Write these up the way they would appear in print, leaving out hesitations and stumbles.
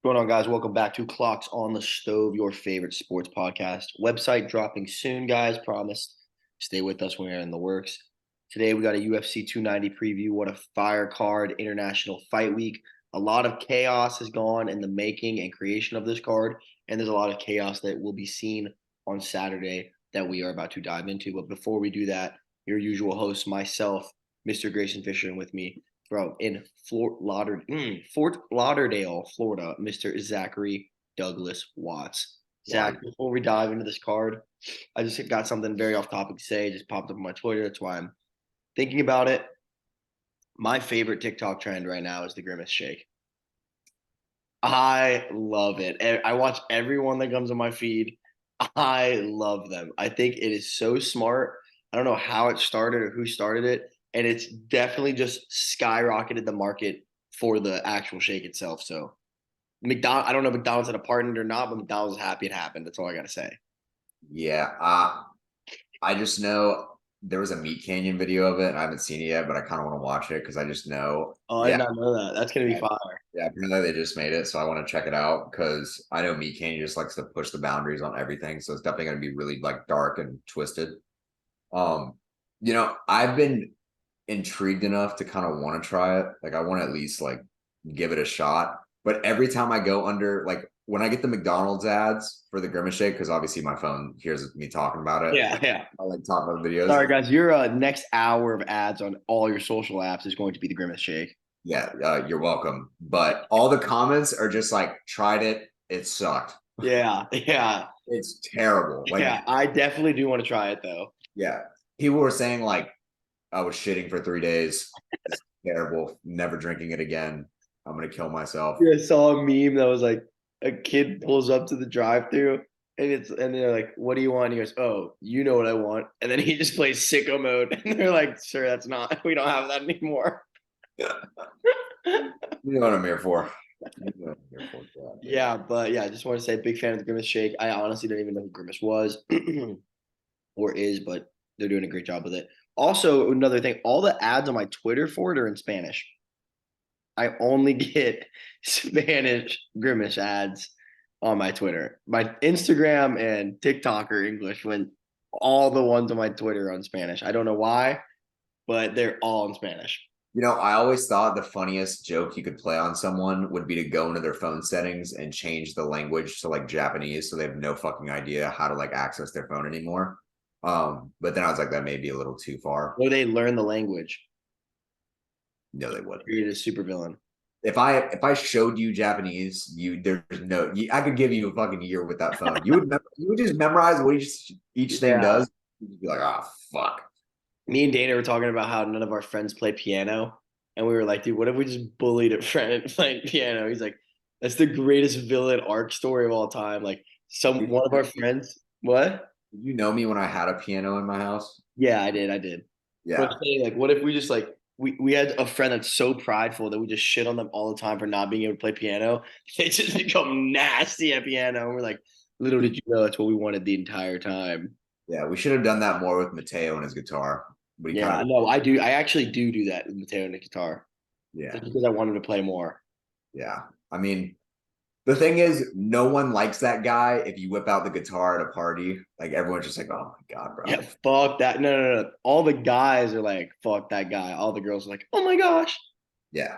What's going on, guys? Welcome back to Clocks on the Stove, your favorite sports podcast. Website dropping soon, guys. Promise. Stay with us when we're in the works. Today, we got a UFC 290 preview. What a fire card, International Fight Week. A lot of chaos has gone in the making and creation of this card, and there's a lot of chaos that will be seen on Saturday that we are about to dive into. But before we do that, your usual host, myself, Mr. Grayson Fisher, and with me, in Fort Lauderdale, Florida, Mr. Zachary Douglas Watts. Zach, before we dive into this card, I just got something very off topic to say. It just popped up on my Twitter. That's why I'm thinking about it. My favorite TikTok trend right now is the grimace shake. I love it. I watch everyone that comes on my feed. I love them. I think it is so smart. I don't know how it started or who started it, and it's definitely just skyrocketed the market for the actual shake itself. So I don't know if McDonald's had a part in it or not, but McDonald's is happy it happened. That's all I gotta say. Yeah, I just know there was a Meat Canyon video of it. I haven't seen it yet, but I kind of want to watch it because I just know. Oh, I Yeah, did not know that. That's gonna be yeah, fire. yeah. Apparently they just made it, so I want to check it out because I know Meat Canyon just likes to push the boundaries on everything. So it's definitely going to be really like dark and twisted. Um, I've been intrigued enough to kind of want to try it. Like I want to at least like give it a shot. But every time I go under, like when I get the McDonald's ads for the Grimace Shake, because obviously my phone hears me talking about it. Yeah, yeah. I like talking about the videos. Sorry, guys. Your next hour of ads on all your social apps is going to be the grimace shake. Yeah, you're welcome. But all the comments are just like, tried it, it sucked. Yeah, yeah, It's terrible. Like, yeah. I definitely do want to try it though. yeah, people were saying like I was shitting for 3 days. It's terrible. Never drinking it again. I'm gonna kill myself. Yeah, I saw a meme that was like a kid pulls up to the drive-through and they're like, "What do you want?" And he goes, "Oh, you know what I want." And then he just plays sicko mode, and they're like, "Sir, that's not. We don't have that anymore." You know what I'm here for. You know what I'm here for. Yeah, but yeah, I just want to say, big fan of the Grimace Shake. I honestly didn't even know who Grimace was or is, but they're doing a great job with it. Also, another thing, all the ads on my Twitter for it are in Spanish. I only get Spanish Grimace ads on my Twitter. My Instagram and TikTok are English when all the ones on my Twitter are on Spanish. I don't know why, but they're all in Spanish. I always thought the funniest joke you could play on someone would be to go into their phone settings and change the language to like Japanese, so they have no fucking idea how to like access their phone anymore. But then I was like, that may be a little too far. Or they learn the language. No, they wouldn't. Create a super villain. If I showed you Japanese, I could give you a fucking year with that phone. You would just memorize what each thing Yeah. does. You'd be like, oh fuck. Me and Dana were talking about how none of our friends play piano. And we were like, dude, what if we just bullied a friend playing piano? He's like, that's the greatest villain arc story of all time. Like one of our friends, what? Did you know me when I had a piano in my house? Yeah, I did. I did. But Yeah. I'm saying, like, what if we just like we had a friend that's so prideful that we just shit on them all the time for not being able to play piano. They just become nasty at piano. And we're like, little did you know that's what we wanted the entire time. Yeah, we should have done that more with Mateo and his guitar. But he Yeah, kind of no, I do. I actually do that with Mateo and the guitar. yeah, Just because I wanted to play more. yeah. I mean, the thing is, no one likes that guy if you whip out the guitar at a party. Like everyone's just like, oh my God, bro. Yeah, fuck that. No, no, no. All the guys are like, fuck that guy. All the girls are like, oh my gosh. Yeah.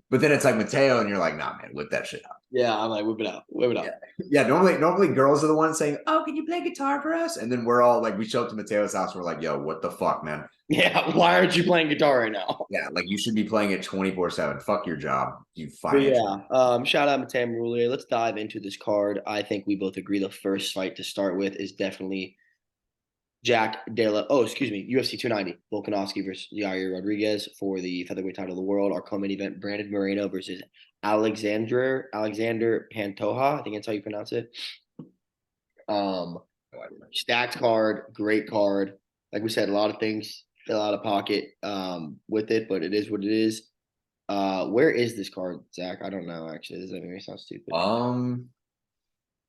But then it's like Mateo, and you're like, nah, man, whip that shit out. Yeah, I'm like, whip it out. Whip it out. Yeah. Yeah. Normally girls are the ones saying, oh, can you play guitar for us? And then we're all like, we show up to Mateo's house, we're like, yo, what the fuck, man? Yeah, why aren't you playing guitar right now? Yeah, like you should be playing it 24/7. Fuck your job, you But financial. yeah, shout out Mateo Marulia. Let's dive into this card. I think we both agree the first fight to start with is definitely UFC 290, Volkanovski versus Yair Rodriguez for the featherweight title of the world. Our co-main event, Brandon Moreno versus Alexander Pantoja. I think that's how you pronounce it. Um, Stacked card, great card. Like we said, a lot of things fell out of pocket with it, but it is what it is. Where is this card, Zach? I don't know actually. This make me sound stupid.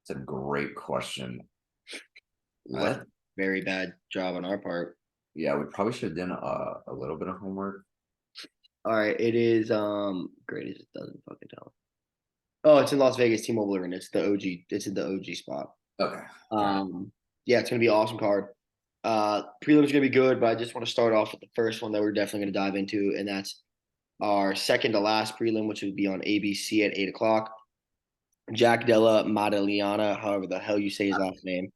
It's a great question. What? Very bad job on our part. Yeah, we probably should have done a little bit of homework. All right, it is great as it doesn't fucking tell. Oh, it's in Las Vegas, T-Mobile Arena. It's the OG. It's in the OG spot. Okay. Okay. Yeah, it's gonna be an awesome card. Prelims gonna be good, but I just want to start off with the first one that we're definitely gonna dive into, and that's our second to last prelim, which will be on ABC at 8 o'clock. Jack Della Maddalena, however the hell you say his last name,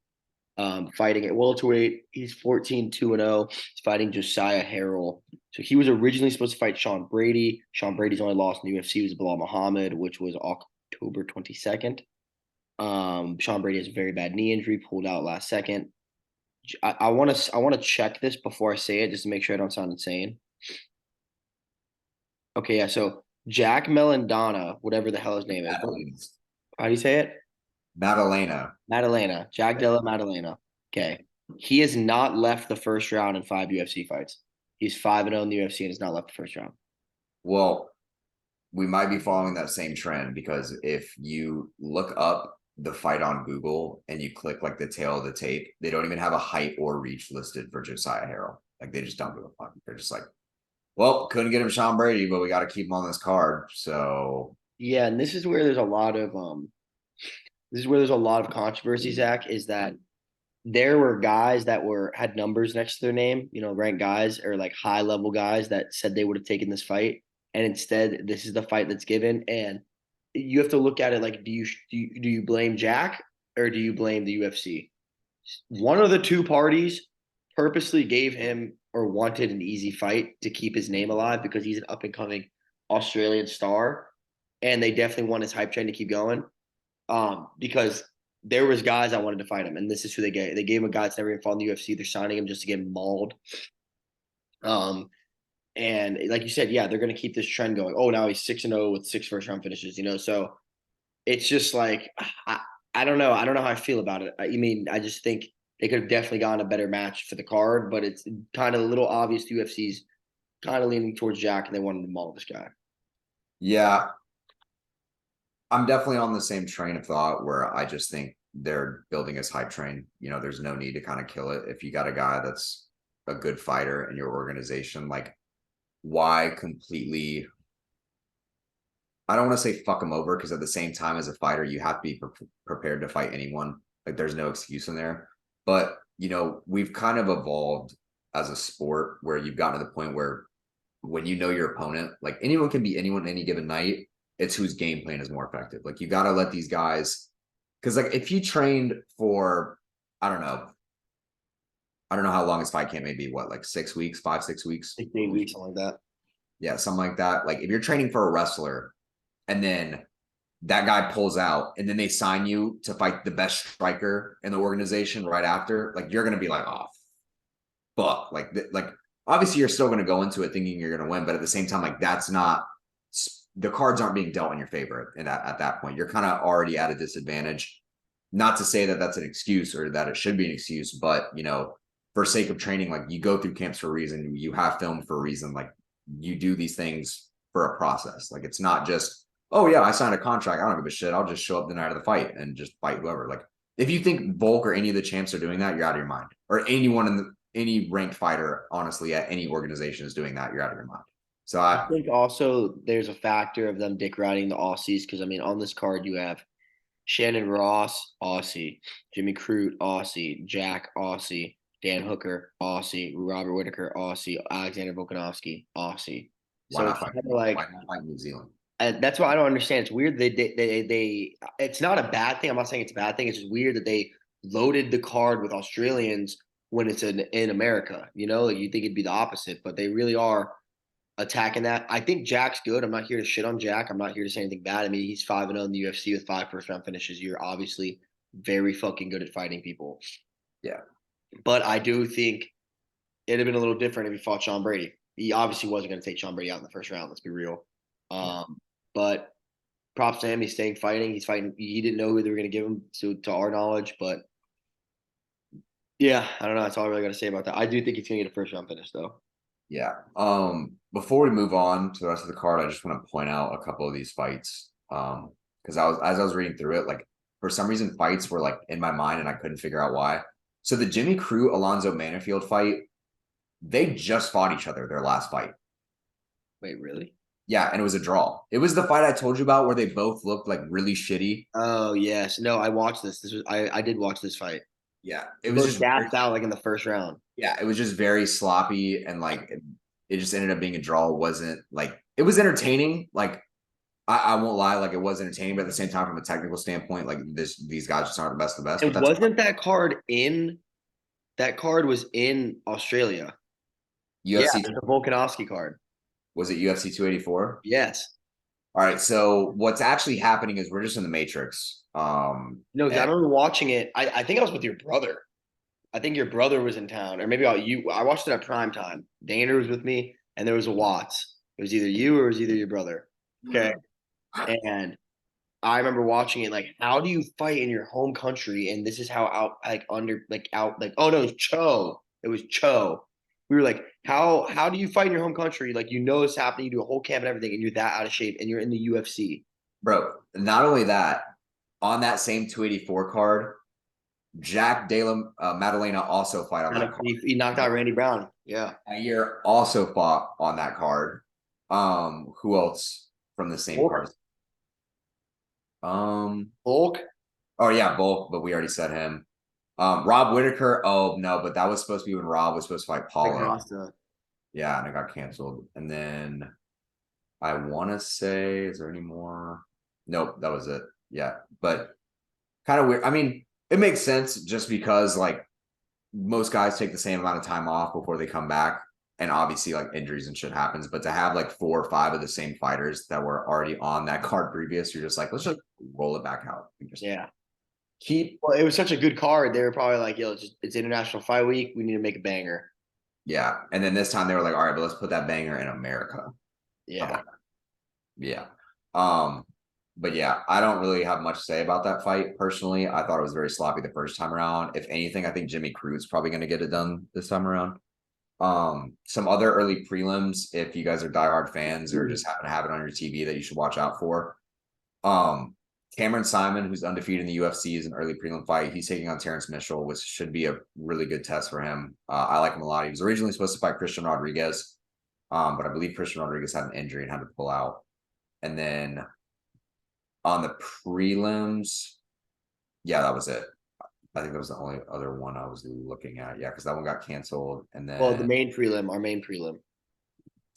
fighting at welterweight. He's 14-2-0. He's fighting Josiah Harrell. So he was originally supposed to fight Sean Brady. Sean Brady's only loss in the UFC was Bilal Muhammad, which was October 22nd. Sean Brady has a very bad knee injury, pulled out last second. I want to check this before I say it just to make sure I don't sound insane. Okay, yeah. So Jack Melendana, whatever the hell his name is. Madalena. How do you say it? Madalena. Maddalena. Jack Della Maddalena. Okay. He has not left the first round in 5 UFC fights. He's 5-0 in the UFC and has not left the first round. Well, we might be following that same trend because if you look up the fight on Google and you click like the tail of the tape, they don't even have a height or reach listed for Josiah Harrell. Like they just don't give a fuck. They're just like, well, couldn't get him Sean Brady, but we got to keep him on this card. So Yeah, and this is where there's a lot of controversy, Zach, is that there were guys that had numbers next to their name, ranked guys or like high level guys that said they would have taken this fight, and instead this is the fight that's given. And you have to look at it like, do you blame Jack or do you blame the UFC? One of the two parties purposely gave him or wanted an easy fight to keep his name alive because he's an up and coming Australian star, and they definitely want his hype train to keep going. Because there was guys I wanted to fight him, and this is who they gave. They gave him a guy that's never even fought in the UFC. They're signing him just to get mauled. And like you said, yeah, they're going to keep this trend going. Oh, now he's 6-0 with 6 first round finishes. So it's just like I don't know. I don't know how I feel about it. I mean, I just think they could have definitely gotten a better match for the card, but it's kind of a little obvious the UFC's kind of leaning towards Jack, and they wanted to maul this guy. yeah, I'm definitely on the same train of thought where I just think they're building his hype train. There's no need to kind of kill it. If you got a guy that's a good fighter in your organization, like why completely, I don't want to say fuck him over because at the same time as a fighter, you have to be prepared to fight anyone. Like there's no excuse in there. But, we've kind of evolved as a sport where you've gotten to the point where when you know your opponent, like anyone can be anyone any given night. It's whose game plan is more effective. Like you got to let these guys, because like if you trained for, I don't know, how long his fight camp may be. What, like 6 weeks, 5, 6 weeks, Like 8 weeks, something like that. yeah, something like that. Like if you're training for a wrestler, and then that guy pulls out, and then they sign you to fight the best striker in the organization right after, like you're gonna be like, oh fuck, like obviously you're still gonna go into it thinking you're gonna win, but at the same time, like that's not, the cards aren't being dealt in your favor, and at that point, you're kind of already at a disadvantage. Not to say that that's an excuse or that it should be an excuse, but for sake of training, like you go through camps for a reason, you have film for a reason, like you do these things for a process. Like it's not just, oh yeah, I signed a contract, I don't give a shit, I'll just show up the night of the fight and just fight whoever. Like if you think Volk or any of the champs are doing that, you're out of your mind. Or anyone any ranked fighter, honestly, at any organization is doing that, you're out of your mind. So I think also there's a factor of them dick riding the Aussies because I mean on this card you have Shannon Ross, Aussie, Jimmy Crute, Aussie, Jack, Aussie, Dan Hooker, Aussie, Robert Whitaker, Aussie, Alexander Volkanovski, Aussie. why So not it's fight? kind of like, Why not fight New Zealand? and that's what I don't understand. It's weird they it's not a bad thing. I'm not saying it's a bad thing. It's just weird that they loaded the card with Australians when it's in America. Like you think it'd be the opposite, but they really are attacking that. I think Jack's good. I'm not here to shit on Jack. I'm not here to say anything bad. I mean, he's 5-0 in the UFC with 5 first round finishes. You're obviously very fucking good at fighting people. Yeah. But I do think it'd have been a little different if he fought Sean Brady. He obviously wasn't going to take Sean Brady out in the first round. Let's be real. But props to him. He's staying fighting. He's fighting. He didn't know who they were going to give him to our knowledge. But yeah, I don't know. That's all I really got to say about that. I do think he's going to get a first round finish, though. Yeah. Before we move on to the rest of the card, I just want to point out a couple of these fights. Because as I was reading through it, like for some reason fights were like in my mind and I couldn't figure out why. So the Jimmy Crute Alonzo Manifield fight, they just fought each other their last fight. Wait, really? Yeah, and it was a draw. It was the fight I told you about where they both looked like really shitty. Oh yes, no, I watched this. I did watch this fight. Yeah, it They was both just very, gassed out like in the first round. yeah, it was just very sloppy and like it just ended up being a draw. It wasn't like it was entertaining. Like I won't lie, like it was entertaining, but at the same time, from a technical standpoint, like these guys just aren't the best of the best. But And that's wasn't that card was in Australia? Yeah, UFC. the Volkanovski card. Was it UFC 284? Yes. All right. So what's actually happening is we're just in the Matrix. No, because I And remember watching it. I think I was with your brother. I think your brother was in town, or maybe you. I watched it at prime time. Dana was with me, and there was a Watts. It was either you or it was either your brother. Okay, and I remember watching it. Like, how do you fight in your home country? And this is how oh no, it was Cho. It was Cho. We were like, how do you fight in your home country? Like, you know it's happening. You do a whole camp and everything, and you're that out of shape, and you're in the UFC. bro, not only that, on that same 284 card, Jack Della Maddalena also fight on Kind that of, card. he knocked out Randy Brown. Yeah. That year also fought on that card. Who else from the same Volk. card? Um, Volk. oh yeah, Volk, but we already said him. Rob Whitaker. Oh no, but that was supposed to be when Rob was supposed to fight Paulo. Costa. Yeah, and it got canceled. And then I want to say, is there any more? Nope, that was it. Yeah, but kind of weird. I mean, it makes sense just because like most guys take the same amount of time off before they come back. And obviously, like injuries and shit happens. But to have like 4 or 5 of the same fighters that were already on that card previous, you're just like, let's just roll it back out. And just Yeah. keep, Well, it was such a good card. They were probably like, yo, it's International Fight Week. We need to make a banger. yeah. And then this time they were like, all right, but let's put that banger in America. How Yeah. about that? Yeah. Um, but yeah, I don't really have much to say about that fight personally. I thought it was very sloppy the first time around. If anything, I think Jimmy Crute probably going to get it done this time around. Some other early prelims, if you guys are diehard fans or just happen to have it on your TV that you should watch out for. Um, Cameron Simon, who's undefeated in the UFC, is an early prelim fight. He's taking on Terrence Mitchell, which should be a really good test for him. I like him a lot. He was originally supposed to fight Christian Rodriguez, but I believe Christian Rodriguez had an injury and had to pull out. And then on the prelims, yeah, that was it. I think that was the only other one I was looking at. Yeah, because that one got canceled. And Well, the then, main prelim, our main prelim.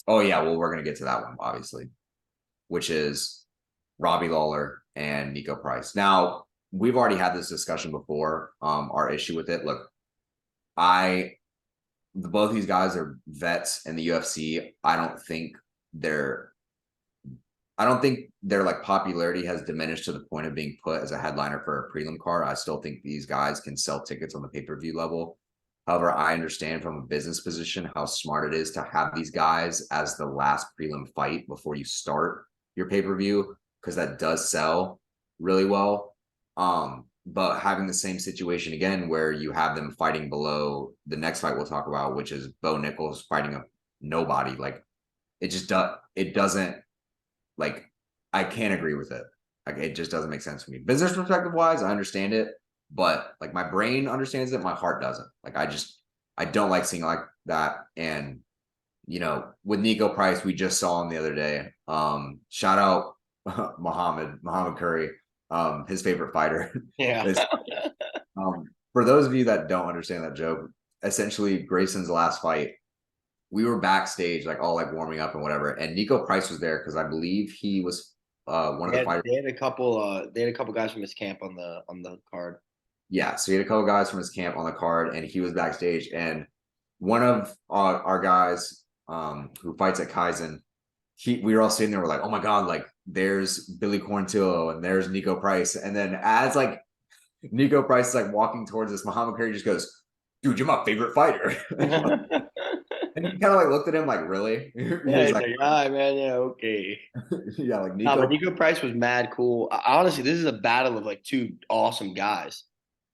oh yeah, well we're gonna get to that one obviously, which is Robbie Lawler and Nico Price. Now we've already had this discussion before. Our issue with it. Look, both these guys are vets in the UFC. They're I don't think their like popularity has diminished to the point of being put as a headliner for a prelim card. I still think these guys can sell tickets on the pay-per-view level. However, I understand from a business position how smart it is to have these guys as the last prelim fight before you start your pay-per-view, because that does sell really well. But having the same situation again where you have them fighting below the next fight we'll talk about, which is Bo Nichols fighting a nobody, like it doesn't, like, I can't agree with it. Like, it just doesn't make sense for me. Business perspective wise, I understand it, but like my brain understands it, my heart doesn't. Like, I don't like seeing like that. And with Nico Price, we just saw him the other day. Shout out Muhammad Curry, his favorite fighter. Yeah. For those of you that don't understand that joke, essentially Grayson's last fight, we were backstage, like all like warming up and whatever, and Nico Price was there because I believe he was one of the fighters. They had a couple guys from his camp on the card. Yeah, so he had a couple guys from his camp on the card, and he was backstage. And one of our guys who fights at Kaizen, we were all sitting there, we're like, oh my god, like there's Billy Quarantillo and there's Nico Price, and then as like Nico Price is like walking towards us, Muhammad Curry just goes, "Dude, you're my favorite fighter." And he kind of like looked at him like, really? He Yeah, was he's like, like, all right, man, yeah, okay. yeah, like Nah, but Nico. Nico Price was mad cool. Honestly, this is a battle of like two awesome guys.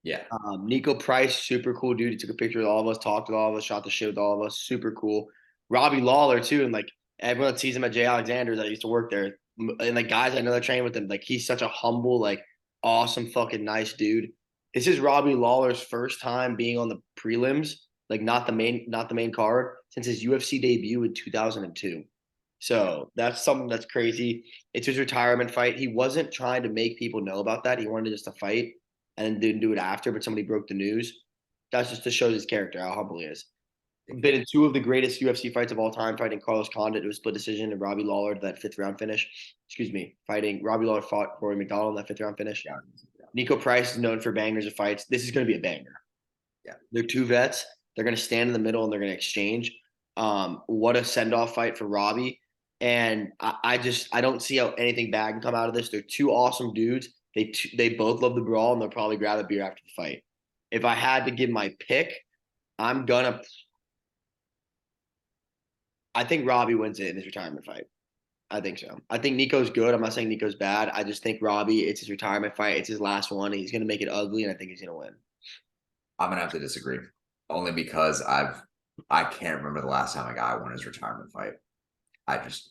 Yeah. Nico Price, super cool dude. He took a picture with all of us, talked with all of us, shot the shit with all of us. Super cool. Robbie Lawler too, and like everyone that sees him at Jay Alexander's that used to work there, and like guys I know that train with him. Like he's such a humble, like awesome, fucking nice dude. This is Robbie Lawler's first time being on the prelims, like not the main card since his UFC debut in 2002. So that's something that's crazy. It's his retirement fight. He wasn't trying to make people know about that. He wanted just to fight and then didn't do it after, but somebody broke the news. That's just to show his character, how humble he is. Been in two of the greatest UFC fights of all time, fighting Carlos Condit to a split decision and Robbie Lawler that fifth round finish. Excuse me, fighting Robbie Lawler fought Rory McDonald in that fifth round finish. Yeah. Nico Price is known for bangers of fights. This is going to be a banger. Yeah. They're two vets. They're going to stand in the middle and they're going to exchange. What a send off fight for Robbie. And I don't see how anything bad can come out of this. They're two awesome dudes. They both love the brawl and they'll probably grab a beer after the fight. If I had to give my pick, I'm gonna. I think Robbie wins it in his retirement fight. I think so. I think Nico's good. I'm not saying Nico's bad. I just think Robbie, it's his retirement fight. It's his last one. He's gonna make it ugly, and I think he's gonna win. I'm gonna have to disagree, only because I can't remember the last time a guy won his retirement fight. I just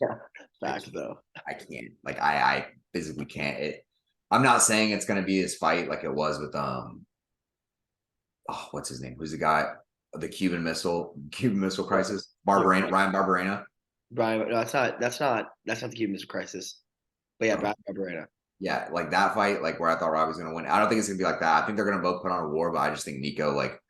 Fact though. I can't. Like I physically can't. I'm not saying it's gonna be his fight like it was with what's his name? Who's the guy? The Cuban Missile Crisis? Ryan Barberena. Brian, no, that's not the Cuban Missile Crisis. But yeah, Brian Barberena. Yeah, like that fight, like where I thought Robbie's gonna win. I don't think it's gonna be like that. I think they're gonna both put on a war, but I just think Nico, like,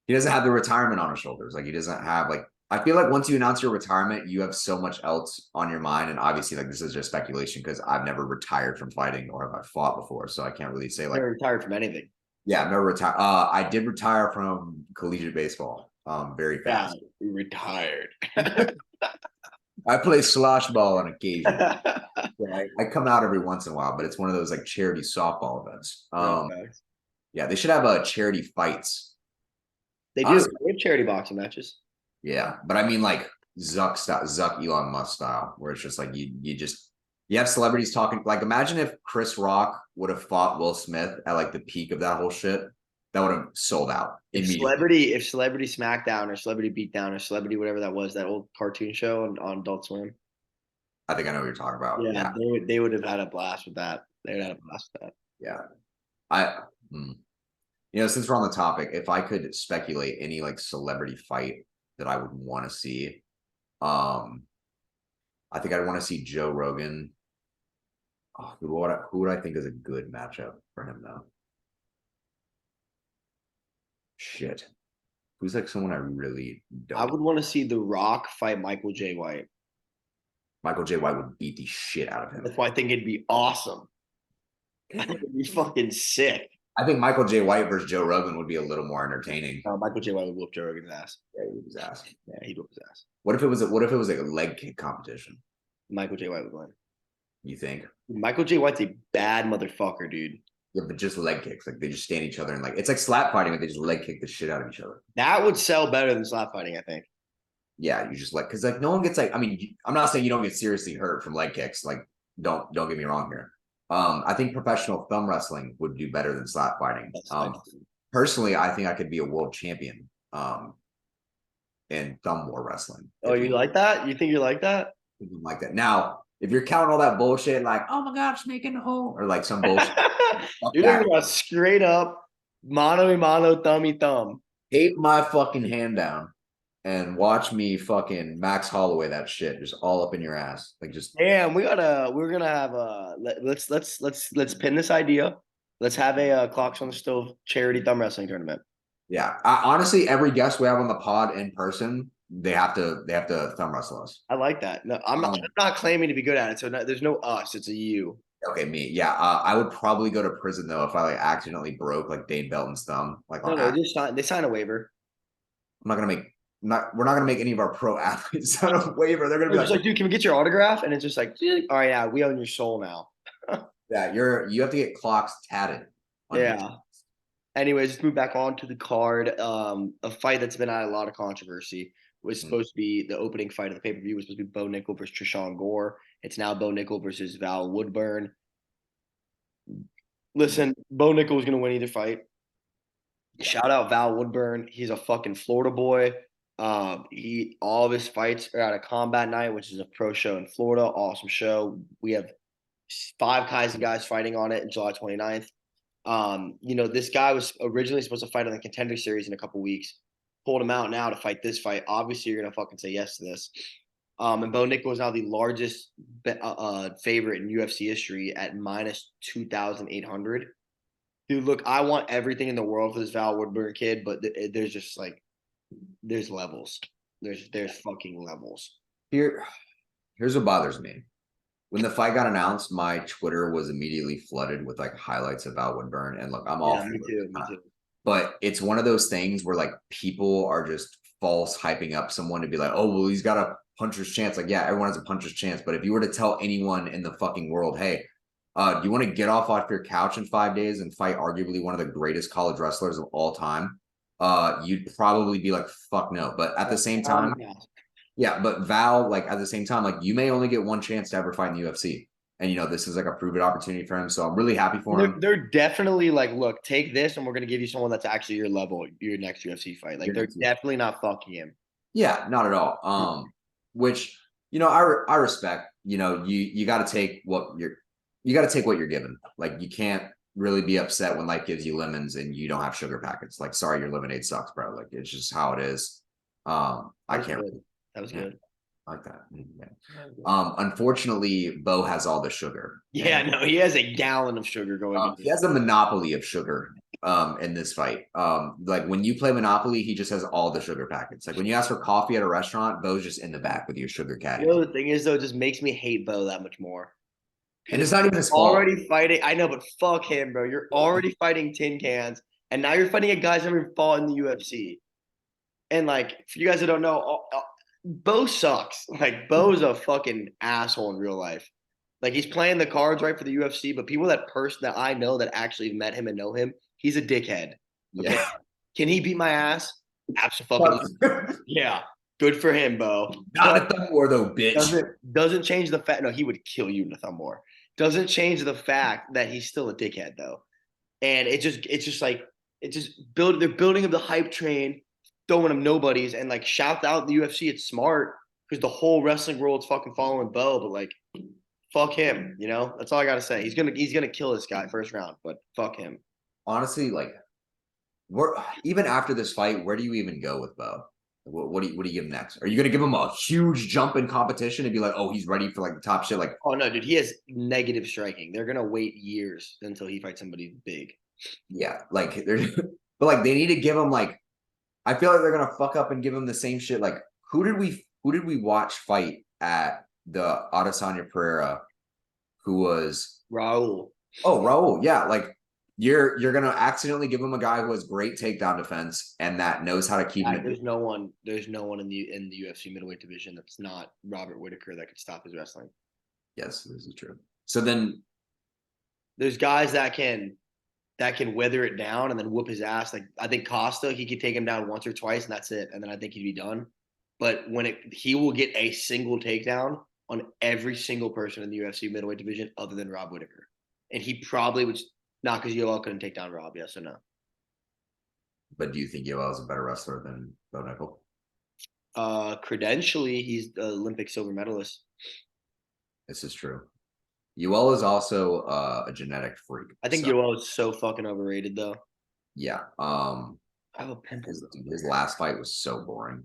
he doesn't have the retirement on his shoulders. Like he doesn't have like I feel like once you announce your retirement, you have so much else on your mind. And obviously, like this is just speculation because I've never retired from fighting or have I fought before. So I can't really say like Never retired from anything. yeah, I've never retired. I did retire from collegiate baseball. Very fast. Yeah, retired. I play slosh ball on occasion. I come out every once in a while, but it's one of those like charity softball events. Yeah, they should have charity fights. They do. They have charity boxing matches. Yeah, but I mean like Zuck Elon Musk style, where it's just like you have celebrities talking. Like imagine if Chris Rock would have fought Will Smith at like the peak of that whole shit. That would have sold out immediately. If Celebrity Smackdown or Celebrity Beatdown or Celebrity whatever that was, that old cartoon show on Adult Swim. I think I know what you're talking about. Yeah. They would have had a blast with that. They would have had a blast with that. Yeah. Since we're on the topic, if I could speculate any like celebrity fight that I would want to see, I think I'd want to see Joe Rogan. Oh, who would I think is a good matchup for him though? Shit. Who's like someone I really don't. I would want to see The Rock fight Michael J. White. Michael J. White would beat the shit out of him. That's why I think it'd be awesome. I think it'd be fucking sick. I think Michael J. White versus Joe Rogan would be a little more entertaining. Michael J. White would whoop Joe Rogan's ass. Yeah, he whoop his ass. Yeah, he'd whoop his ass. What if it was like a leg kick competition? Michael J. White would win. You think? Michael J. White's a bad motherfucker, dude. Yeah, but just leg kicks. Like they just stand each other and like it's like slap fighting, but they just leg kick the shit out of each other. That would sell better than slap fighting, I think. Yeah, you just like because like no one gets like. I mean, I'm not saying you don't get seriously hurt from leg kicks. Like don't get me wrong here. I think professional thumb wrestling would do better than slap fighting. Personally, I think I could be a world champion in thumb war wrestling. Oh, you like that? You think you like that? Like that. Now, if you're counting all that bullshit, like, oh my God, snake in the hole, or like some bullshit. You're talking about straight up mano a mano, thummy thumb. Tape my fucking hand down and watch me fucking Max Holloway that shit just all up in your ass. Like just damn, we're gonna have let's pin this idea. Let's have a Clocks on the Stove charity thumb wrestling tournament. Yeah. Honestly, every guest we have on the pod in person, they have to thumb wrestle us. I like that. No, I'm not claiming to be good at it. So there's no us. It's a you. Okay, me. Yeah. I would probably go to prison though if I like accidentally broke like Dane Belton's thumb. Like they sign a waiver. We're not gonna make any of our pro athletes sign a waiver. They're gonna be like, dude, can we get your autograph? And it's just like, all right, yeah, we own your soul now. Yeah, you have to get Clocks tatted. Yeah. Anyways, let's move back on to the card. A fight that's been at a lot of controversy was supposed to be the opening fight of the pay-per-view was supposed to be Bo Nickel versus Trishawn Gore. It's now Bo Nickel versus Val Woodburn. Listen, Bo Nickel was going to win either fight. Shout out Val Woodburn. He's a fucking Florida boy. All of his fights are at a Combat Night, which is a pro show in Florida. Awesome show. We have 5 Kaizen guys fighting on it in July 29th. This guy was originally supposed to fight on the Contender Series in a couple weeks. Pulled him out now to fight this fight. Obviously, you're gonna fucking say yes to this. And Bo Nickel is now the largest favorite in UFC history at minus 2,800. Dude, look, I want everything in the world for this Val Woodburn kid, but there's just like there's levels. There's fucking levels. Here's what bothers me. When the fight got announced, my Twitter was immediately flooded with like highlights of Val Woodburn. And look, I'm all Yeah, for me it. too. Me too. But it's one of those things where like people are just false hyping up someone to be like, oh, well, he's got a puncher's chance. Like, yeah, everyone has a puncher's chance. But if you were to tell anyone in the fucking world, hey, do you want to get off your couch in 5 days and fight arguably one of the greatest college wrestlers of all time? You'd probably be like, fuck no. But at the same time, yeah, but Val, like at the same time, like you may only get one chance to ever fight in the UFC. And this is like a proven opportunity for him. So I'm really happy for him. They're definitely like, look, take this, and we're gonna give you someone that's actually your level, your next UFC fight. Like they're definitely not fucking him. Yeah, not at all. Which I respect. You got to take what you're given. Like you can't really be upset when life gives you lemons and you don't have sugar packets. Like, sorry, your lemonade sucks, bro. Like it's just how it is. I can't. Good. That was good. Like that. Yeah. Unfortunately, Bo has all the sugar. Yeah, no, he has a gallon of sugar going. He has a monopoly of sugar in this fight. Like when you play Monopoly, he just has all the sugar packets. Like when you ask for coffee at a restaurant, Bo's just in the back with your sugar caddy. The thing is, though, it just makes me hate Bo that much more. And it's not even his fault. Already fighting. I know, but fuck him, bro. You're already fighting tin cans, and now you're fighting a guy's never fought in the UFC. And like, for you guys that don't know, Bo sucks. Like, Bo's a fucking asshole in real life. Like, he's playing the cards right for the UFC, but people that I know that actually met him and know him, he's a dickhead. Okay? Yeah. Can he beat my ass? Absolutely. Yeah. Good for him, Bo. Not a thumb war though, bitch. Doesn't change the fact. No, he would kill you in a thumb war. Doesn't change the fact that he's still a dickhead though. And it's just like they're building up the hype train, throwing him nobodies, and like shout out the UFC. It's smart because the whole wrestling world's fucking following Bo, but like fuck him, That's all I gotta say. He's gonna kill this guy first round, but fuck him. Honestly, like even after this fight, where do you even go with Bo? What do you give him next? Are you gonna give him a huge jump in competition and be like, oh, he's ready for like the top shit? Like, oh no, dude, he has negative striking. They're gonna wait years until he fights somebody big. Yeah, like but like they need to give him like, I feel like they're gonna fuck up and give him the same shit. Like, who did we watch fight at the Adesanya Pereira, who was Raul? Oh, Raul, yeah, like. You're gonna accidentally give him a guy who has great takedown defense and that knows how to keep him. There's no one in the UFC middleweight division that's not Robert Whitaker that could stop his wrestling. Yes, this is true. So then there's guys that can weather it down and then whoop his ass. Like I think Costa, he could take him down once or twice and that's it, and then I think he'd be done. But he will get a single takedown on every single person in the UFC middleweight division other than Rob Whitaker, and he probably would. Not because Yoel couldn't take down Rob, yes or no? But do you think Yoel is a better wrestler than Bo Nickel? Credentially, he's the Olympic silver medalist. This is true. Yoel is also a genetic freak. I think Yoel is so fucking overrated, though. Yeah. I have a pimple. His last fight was so boring.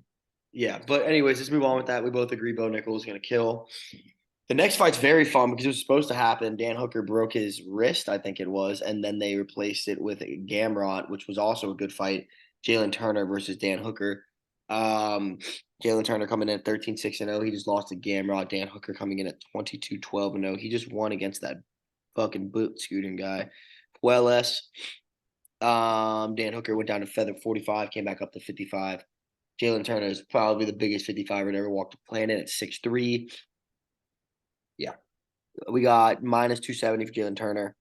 Yeah, but anyways, let's move on with that. We both agree Bo Nickel is going to kill. The next fight's very fun because it was supposed to happen. Dan Hooker broke his wrist, I think it was, and then they replaced it with Gamrot, which was also a good fight. Jalen Turner versus Dan Hooker. Jalen Turner coming in at 13-6-0. He just lost to Gamrot. Dan Hooker coming in at 22-12-0. He just won against that fucking boot scooting guy. Puelas. Dan Hooker went down to feather 45, came back up to 55. Jalen Turner is probably the biggest 55er to ever walk the planet at 6'3". Yeah. We got minus 270 for Jalen Turner,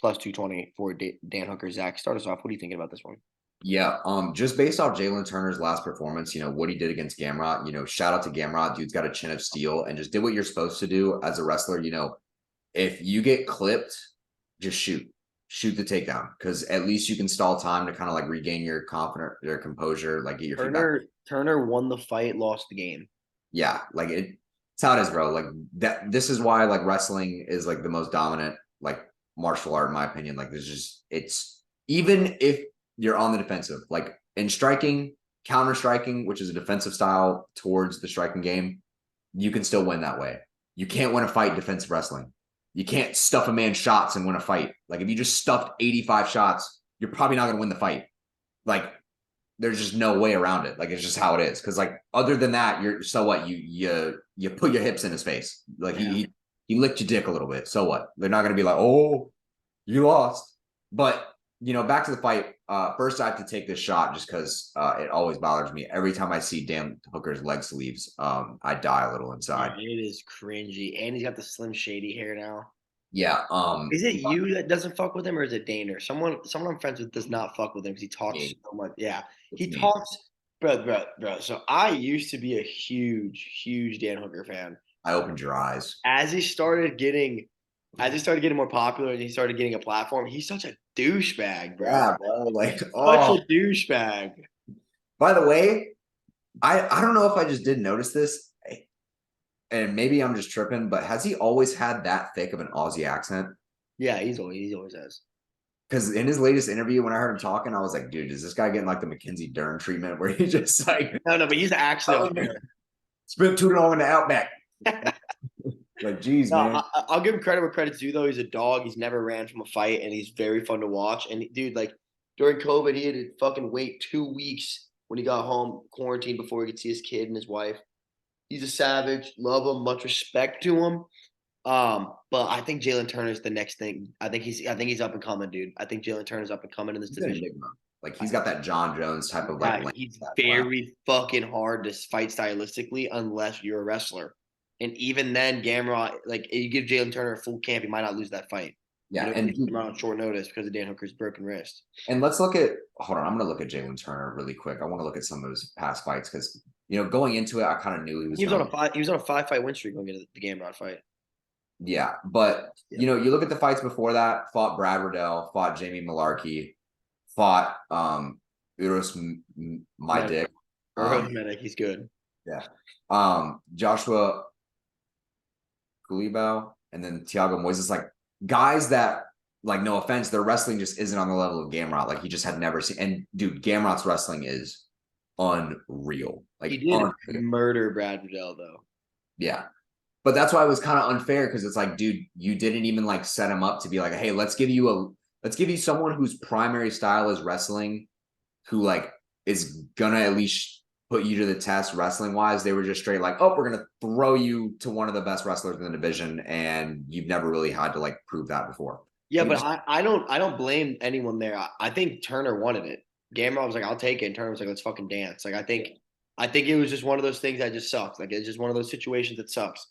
plus 220 for Dan Hooker. Zach, start us off. What are you thinking about this one? Yeah, just based off Jalen Turner's last performance, what he did against Gamrot, shout out to Gamrot. Dude's got a chin of steel and just did what you're supposed to do as a wrestler. If you get clipped, just shoot the takedown because at least you can stall time to kind of like regain your confidence, your composure, like get your feedback. Turner won the fight, lost the game. Yeah, like it's how it is, bro. Like that. This is why like wrestling is like the most dominant like martial art in my opinion. Like it's even if you're on the defensive, like in striking, counter striking, which is a defensive style towards the striking game. you can still win that way. You can't win a fight defensive wrestling. You can't stuff a man's shots and win a fight. Like if you just stuffed 85 shots, you're probably not going to win the fight. Like there's just no way around it. Like it's just how it is. Because like other than that, you're so what? You put your hips in his face. Like he licked your dick a little bit. So what? They're not going to be like, oh, you lost. But back to the fight. First, I have to take this shot just because it always bothers me. Every time I see Dan Hooker's leg sleeves, I die a little inside. Yeah, it is cringy, and he's got the Slim Shady hair now. Yeah. Is it you that doesn't fuck with him, or is it Dane or someone I'm friends with does not fuck with him because he talks Me. so much? Yeah, It's he me. talks, bro. So I used to be a huge Dan Hooker fan. I opened your eyes. As he started getting, more popular and he started getting a platform, he's such a douchebag, bro. Yeah, bro. Like, Such oh. a douchebag. By the way, I don't know if I just didn't notice this, and maybe I'm just tripping, but has he always had that thick of an Aussie accent? Yeah, he always has. Because in his latest interview, when I heard him talking, I was like, dude, is this guy getting like the Mackenzie Dern treatment where he just like No, but he's actually on there. spent too long in the outback? Like, geez, No, man. I'll give him credit where credit's due, though. He's a dog. He's never ran from a fight, and he's very fun to watch. And dude, like during COVID, he had to fucking wait 2 weeks when he got home, quarantine before he could see his kid and his wife. He's a savage. Love him. Much respect to him. But I think Jalen Turner's the next thing. I think he's up and coming, dude. I think Jalen Turner's up and coming in this He's an division. enigma. Like he's got that John Jones type of like Yeah, length. he's very fucking hard to fight stylistically unless you're a wrestler. And even then, Gamrot, like you give Jalen Turner a full camp, he might not lose that fight. Yeah, He's on short notice because of Dan Hooker's broken wrist. and let's look at hold on. I'm gonna look at Jalen Turner really quick. I want to look at some of his past fights because going into it, I kind of knew he was He was on gonna. He was on a 5 fight win streak going into the Gamrot fight. Yeah, but Yeah. you look at the fights before that. Fought Brad Riddell, fought Jamie Malarkey, fought Uros my Medic. dick. Medic, he's good. Yeah. Joshua Kulibau and then Thiago Moises, like guys that, like, no offense, their wrestling just isn't on the level of Gamrot. Like he just had never seen. And dude, Gamrot's wrestling is unreal. Like He did murder Brad Riddell though. yeah. But that's why it was kind of unfair because it's like, dude, you didn't even like set him up to be like, hey, let's give you someone whose primary style is wrestling, who like is gonna at least put you to the test wrestling wise. They were just straight like, oh, we're gonna throw you to one of the best wrestlers in the division, and you've never really had to like prove that before. Yeah, but I don't blame anyone there. I think Turner wanted it. Gamrot was like, I'll take it. And Turner was like, let's fucking dance. Like I think it was just one of those things that just sucks. Like it's just one of those situations that sucks.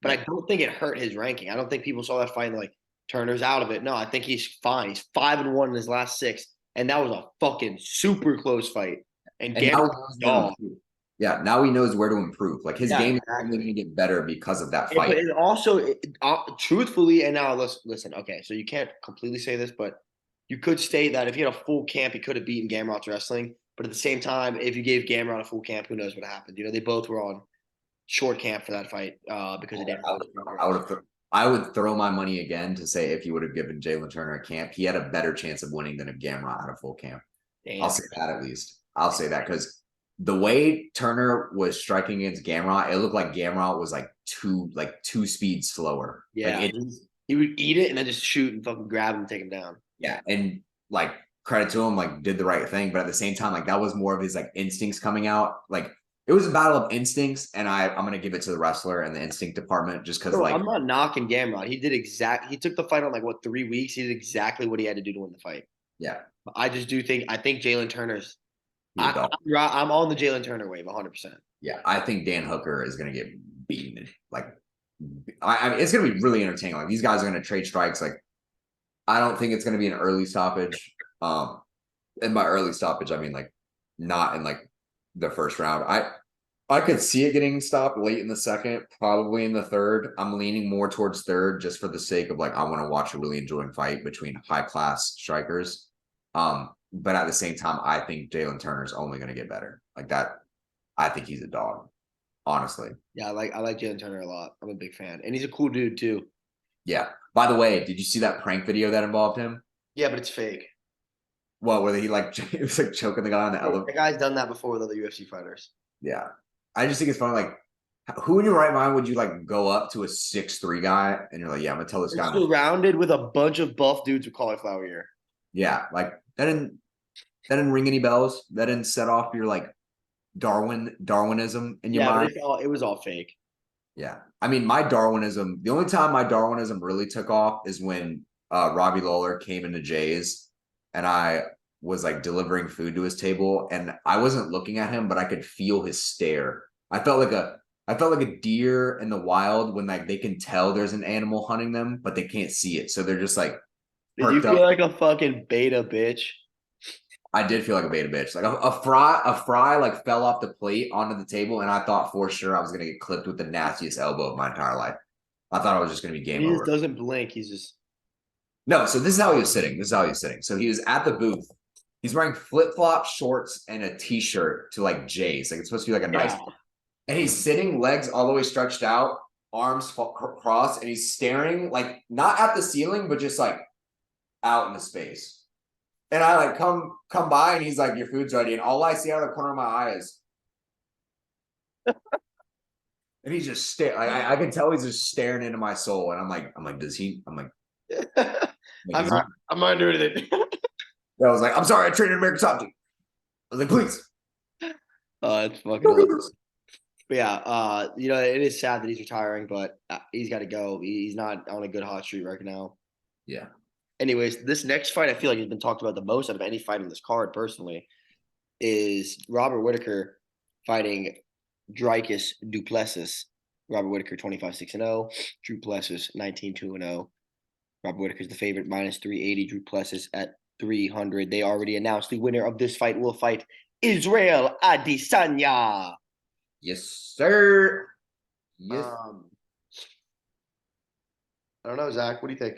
But I don't think it hurt his ranking. I don't think people saw that fight and like Turner's out of it. No, I think he's fine. He's 5-1 in his last 6, and that was a fucking super close fight. And now now he knows where to improve. Like his game is only going to get better because of that fight. But it also, truthfully, and now listen. Okay, so you can't completely say this, but you could state that if he had a full camp, he could have beaten Gamrot's wrestling. But at the same time, if you gave Gamrot a full camp, who knows what happened? They both were on short camp for that fight because of I would throw my money again to say if you would have given Jalen Turner a camp, he had a better chance of winning than if Gamrot had a full camp. Damn. I'll say that at least. I'll say that because the way Turner was striking against Gamrot, it looked like Gamrot was like two speeds slower. Yeah, like he would eat it and then just shoot and fucking grab him and take him down. Yeah, and like credit to him, like did the right thing, but at the same time, like that was more of his like instincts coming out. Like it was a battle of instincts, and I'm gonna give it to the wrestler and the instinct department just because like I'm not knocking Gamrot. He took the fight on like 3 weeks. He did exactly what he had to do to win the fight. Yeah. I just do think Jalen Turner's I'm on the Jalen Turner wave 100%. Yeah, I think Dan Hooker is gonna get beaten. Like I mean it's gonna be really entertaining. Like these guys are gonna trade strikes. Like I don't think it's gonna be an early stoppage. And by early stoppage, I mean like not in like the first round. I could see it getting stopped late in the second, probably in the third. I'm leaning more towards third just for the sake of like I want to watch a really enjoying fight between high class strikers. But at the same time, I think Jalen Turner's only going to get better. Like that, I think he's a dog, honestly. Yeah, I like Jalen Turner a lot. I'm a big fan, and he's a cool dude too. Yeah. By the way, did you see that prank video that involved him? Yeah, but it's fake. Well, whether he like it was like choking the guy on the elevator. The guy's done that before with other UFC fighters. Yeah, I just think it's funny. Like who in your right mind would you like go up to a 6'3" guy and you're like, yeah, I'm gonna tell this It's guy, surrounded with a bunch of buff dudes with cauliflower ear. yeah, like that didn't ring any bells. That didn't set off your like Darwinism in your Yeah, but mind. it was all fake. Yeah. I mean, my Darwinism, the only time my Darwinism really took off is when Robbie Lawler came into Jay's and I was like delivering food to his table and I wasn't looking at him, but I could feel his stare. I felt like a deer in the wild when like they can tell there's an animal hunting them, but they can't see it. So they're just like Did you perked feel up. like a fucking beta bitch? I did feel like a beta bitch. Like a fry like fell off the plate onto the table, and I thought for sure I was gonna get clipped with the nastiest elbow of my entire life. I thought I was just gonna be And game he just over. doesn't blink. He's just No, so this is how he was sitting. This is how he was sitting. So he was at the booth. He's wearing flip-flop shorts and a t-shirt to like J's. Like it's supposed to be like a nice. yeah. And he's sitting, legs all the way stretched out, arms crossed, and he's staring like not at the ceiling, but just like out in the space. And I like come by and he's like, your food's ready. And all I see out of the corner of my eye is, and he's just staring. I can tell he's just staring into my soul. And I'm like, does he? I'm Is he? not, I'm not doing it. I was like, I'm sorry, I traded American Top Team. I was like, please. Oh, it's fucking hilarious. But yeah, it is sad that he's retiring, but he's got to go. He's not on a good hot streak right now. Yeah. Anyways, this next fight I feel like has been talked about the most out of any fight in this card, personally, is Robert Whitaker fighting Dricus Duplessis. Robert Whitaker 25-6-0, Drew Plessis 19-2-0. Robert Whitaker's the favorite, minus 380. Drew Plessis at 300. They already announced the winner of this fight will fight Israel Adesanya. Yes, sir. Yes. I don't know, Zach. What do you think?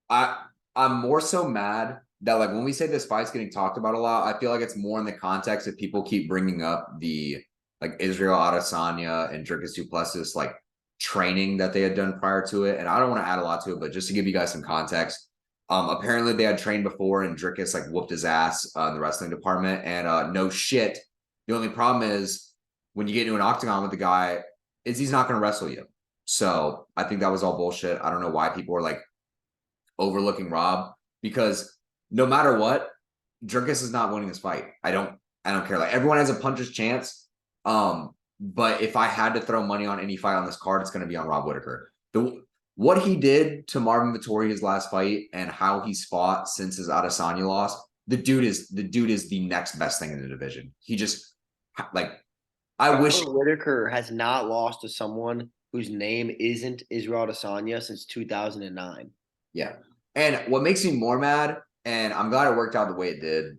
I'm more so mad that like when we say this fight's getting talked about a lot, I feel like it's more in the context that people keep bringing up the like Israel Adesanya and Dricus Duplessis like training that they had done prior to it. And I don't want to add a lot to it, but just to give you guys some context, apparently they had trained before and Dricus like whooped his ass in the wrestling department. And no shit, the only problem is when you get into an octagon with the guy, is he's not going to wrestle you. So I think that was all bullshit. I don't know why people are like overlooking Rob because no matter what, Dricus is not winning this fight. I don't care. Like everyone has a puncher's chance. But if I had to throw money on any fight on this card, it's going to be on Rob Whitaker. What he did to Marvin Vettori his last fight and how he's fought since his Adesanya loss, the dude is the next best thing in the division. He just like I wish Whitaker has not lost to someone whose name isn't Israel Adesanya since 2009. Yeah. And what makes me more mad, and I'm glad it worked out the way it did,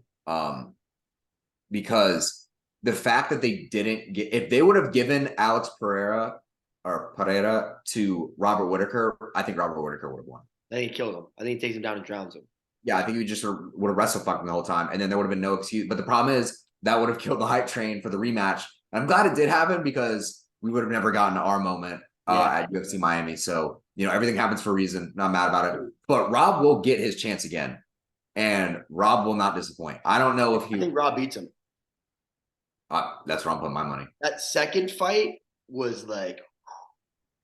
because the fact that they didn't get, if they would have given Alex Pereira to Robert Whitaker, I think Robert Whitaker would have won. I think he killed him. I think he takes him down and drowns him. Yeah, I think he just would have wrestled fucked him the whole time, and then there would have been no excuse. But the problem is that would have killed the hype train for the rematch. And I'm glad it did happen because we would have never gotten our moment at UFC Miami. So everything happens for a reason. Not mad about it. But Rob will get his chance again, and Rob will not disappoint. I don't know if I think Rob beats him. That's where I'm putting my money. That second fight was like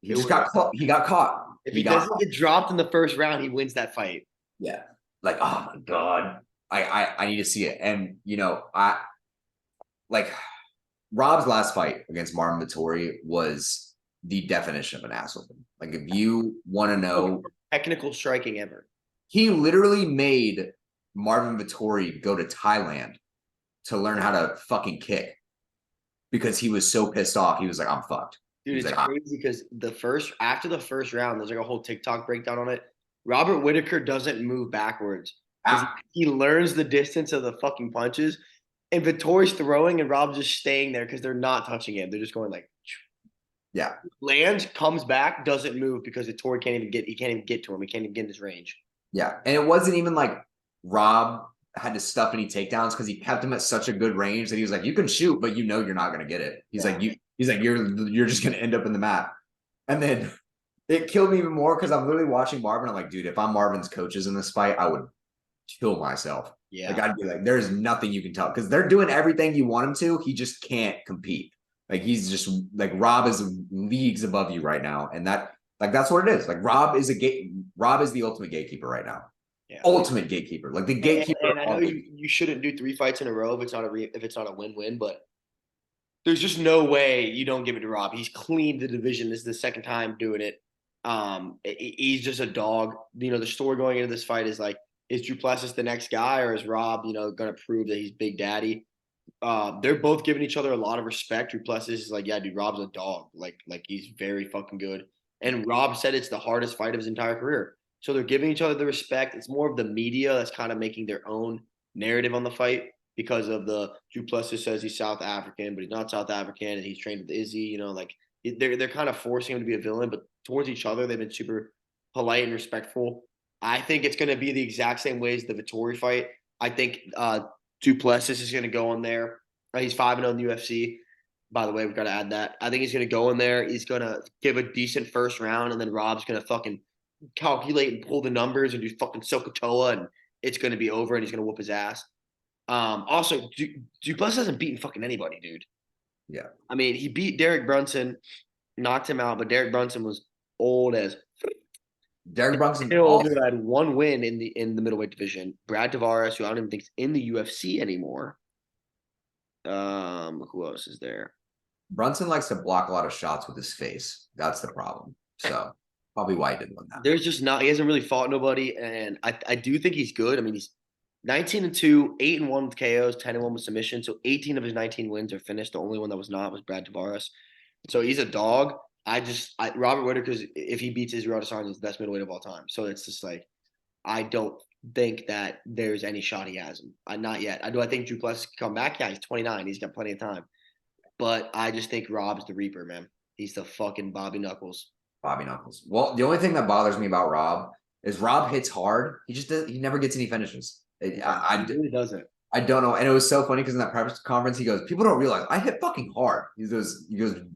he got caught. He got caught. If he doesn't get dropped in the first round, he wins that fight. Yeah. Like, oh my God. I need to see it. And I like Rob's last fight against Marvin Vettori was the definition of an ass whooping. Like if you want to know technical striking ever. He literally made Marvin Vettori go to Thailand to learn how to fucking kick because he was so pissed off. He was like, I'm fucked. Dude, it's crazy because after the first round, there's like a whole TikTok breakdown on it. Robert Whitaker doesn't move backwards. He learns the distance of the fucking punches. And Vittori's throwing and Rob's just staying there because they're not touching him. They're just going like, yeah. Lands, comes back, doesn't move because Vittori can't even get to him. He can't even get in his range. Yeah. And it wasn't even like Rob had to stuff any takedowns because he kept him at such a good range that he was like, you can shoot, but you're not going to get it. He's like, you're just going to end up in the mat. And then it killed me even more because I'm literally watching Marvin. I'm like, dude, if I'm Marvin's coaches in this fight, I would kill myself. Yeah. Like I'd be like, there's nothing you can tell because they're doing everything you want him to. He just can't compete. Like he's just like Rob is leagues above you right now, and that's what it is. Like Rob is the ultimate gatekeeper right now. Yeah. Ultimate gatekeeper, like the gatekeeper. And I know you shouldn't do 3 fights in a row if it's not if it's not a win-win, but there's just no way you don't give it to Rob. He's cleaned the division. This is the second time doing it. He's just a dog. You know, the story going into this fight is like, is Duplessis the next guy, or is Rob, going to prove that he's Big Daddy? They're both giving each other a lot of respect. Duplessis is like, yeah, dude, Rob's a dog. Like he's very fucking good. And Rob said it's the hardest fight of his entire career. So they're giving each other the respect. It's more of the media that's kind of making their own narrative on the fight because of the Duplessis says he's South African, but he's not South African, and he's trained with Izzy. Like they're kind of forcing him to be a villain, but towards each other they've been super polite and respectful. I think it's going to be the exact same way as the Vittori fight. I think Duplessis is going to go in there. He's 5-0 in the UFC. By the way, we've got to add that. I think he's going to go in there. He's going to give a decent first round, and then Rob's going to fucking calculate and pull the numbers and do fucking Sokotoa, and it's going to be over, and he's going to whoop his ass. Also, Duplessis hasn't beaten fucking anybody, dude. Yeah. I mean, he beat Derek Brunson, knocked him out, but Derek Brunson was old as Derek Brunson Hill, who had one win in the middleweight division. Brad Tavares, who I don't even think is in the UFC anymore. Who else is there? Brunson likes to block a lot of shots with his face. That's the problem. So probably why he didn't win that. There's just not. He hasn't really fought nobody, and I do think he's good. I mean, he's 19-2, 8-1 with KOs, 10-1 with submission. So 18 of his 19 wins are finished. The only one that was not was Brad Tavares. So he's a dog. Robert Whitaker's, if he beats Israel Adesanya, he's the best middleweight of all time. So it's just like, I don't think that there's any shot he has him. Not yet. I think Duplessis can come back. Yeah, he's 29. He's got plenty of time. But I just think Rob's the Reaper, man. He's the fucking Bobby Knuckles. Bobby Knuckles. Well, the only thing that bothers me about Rob is Rob hits hard. He never gets any finishes. He really doesn't. I don't know. And it was so funny because in that press conference, he goes, people don't realize I hit fucking hard. He goes,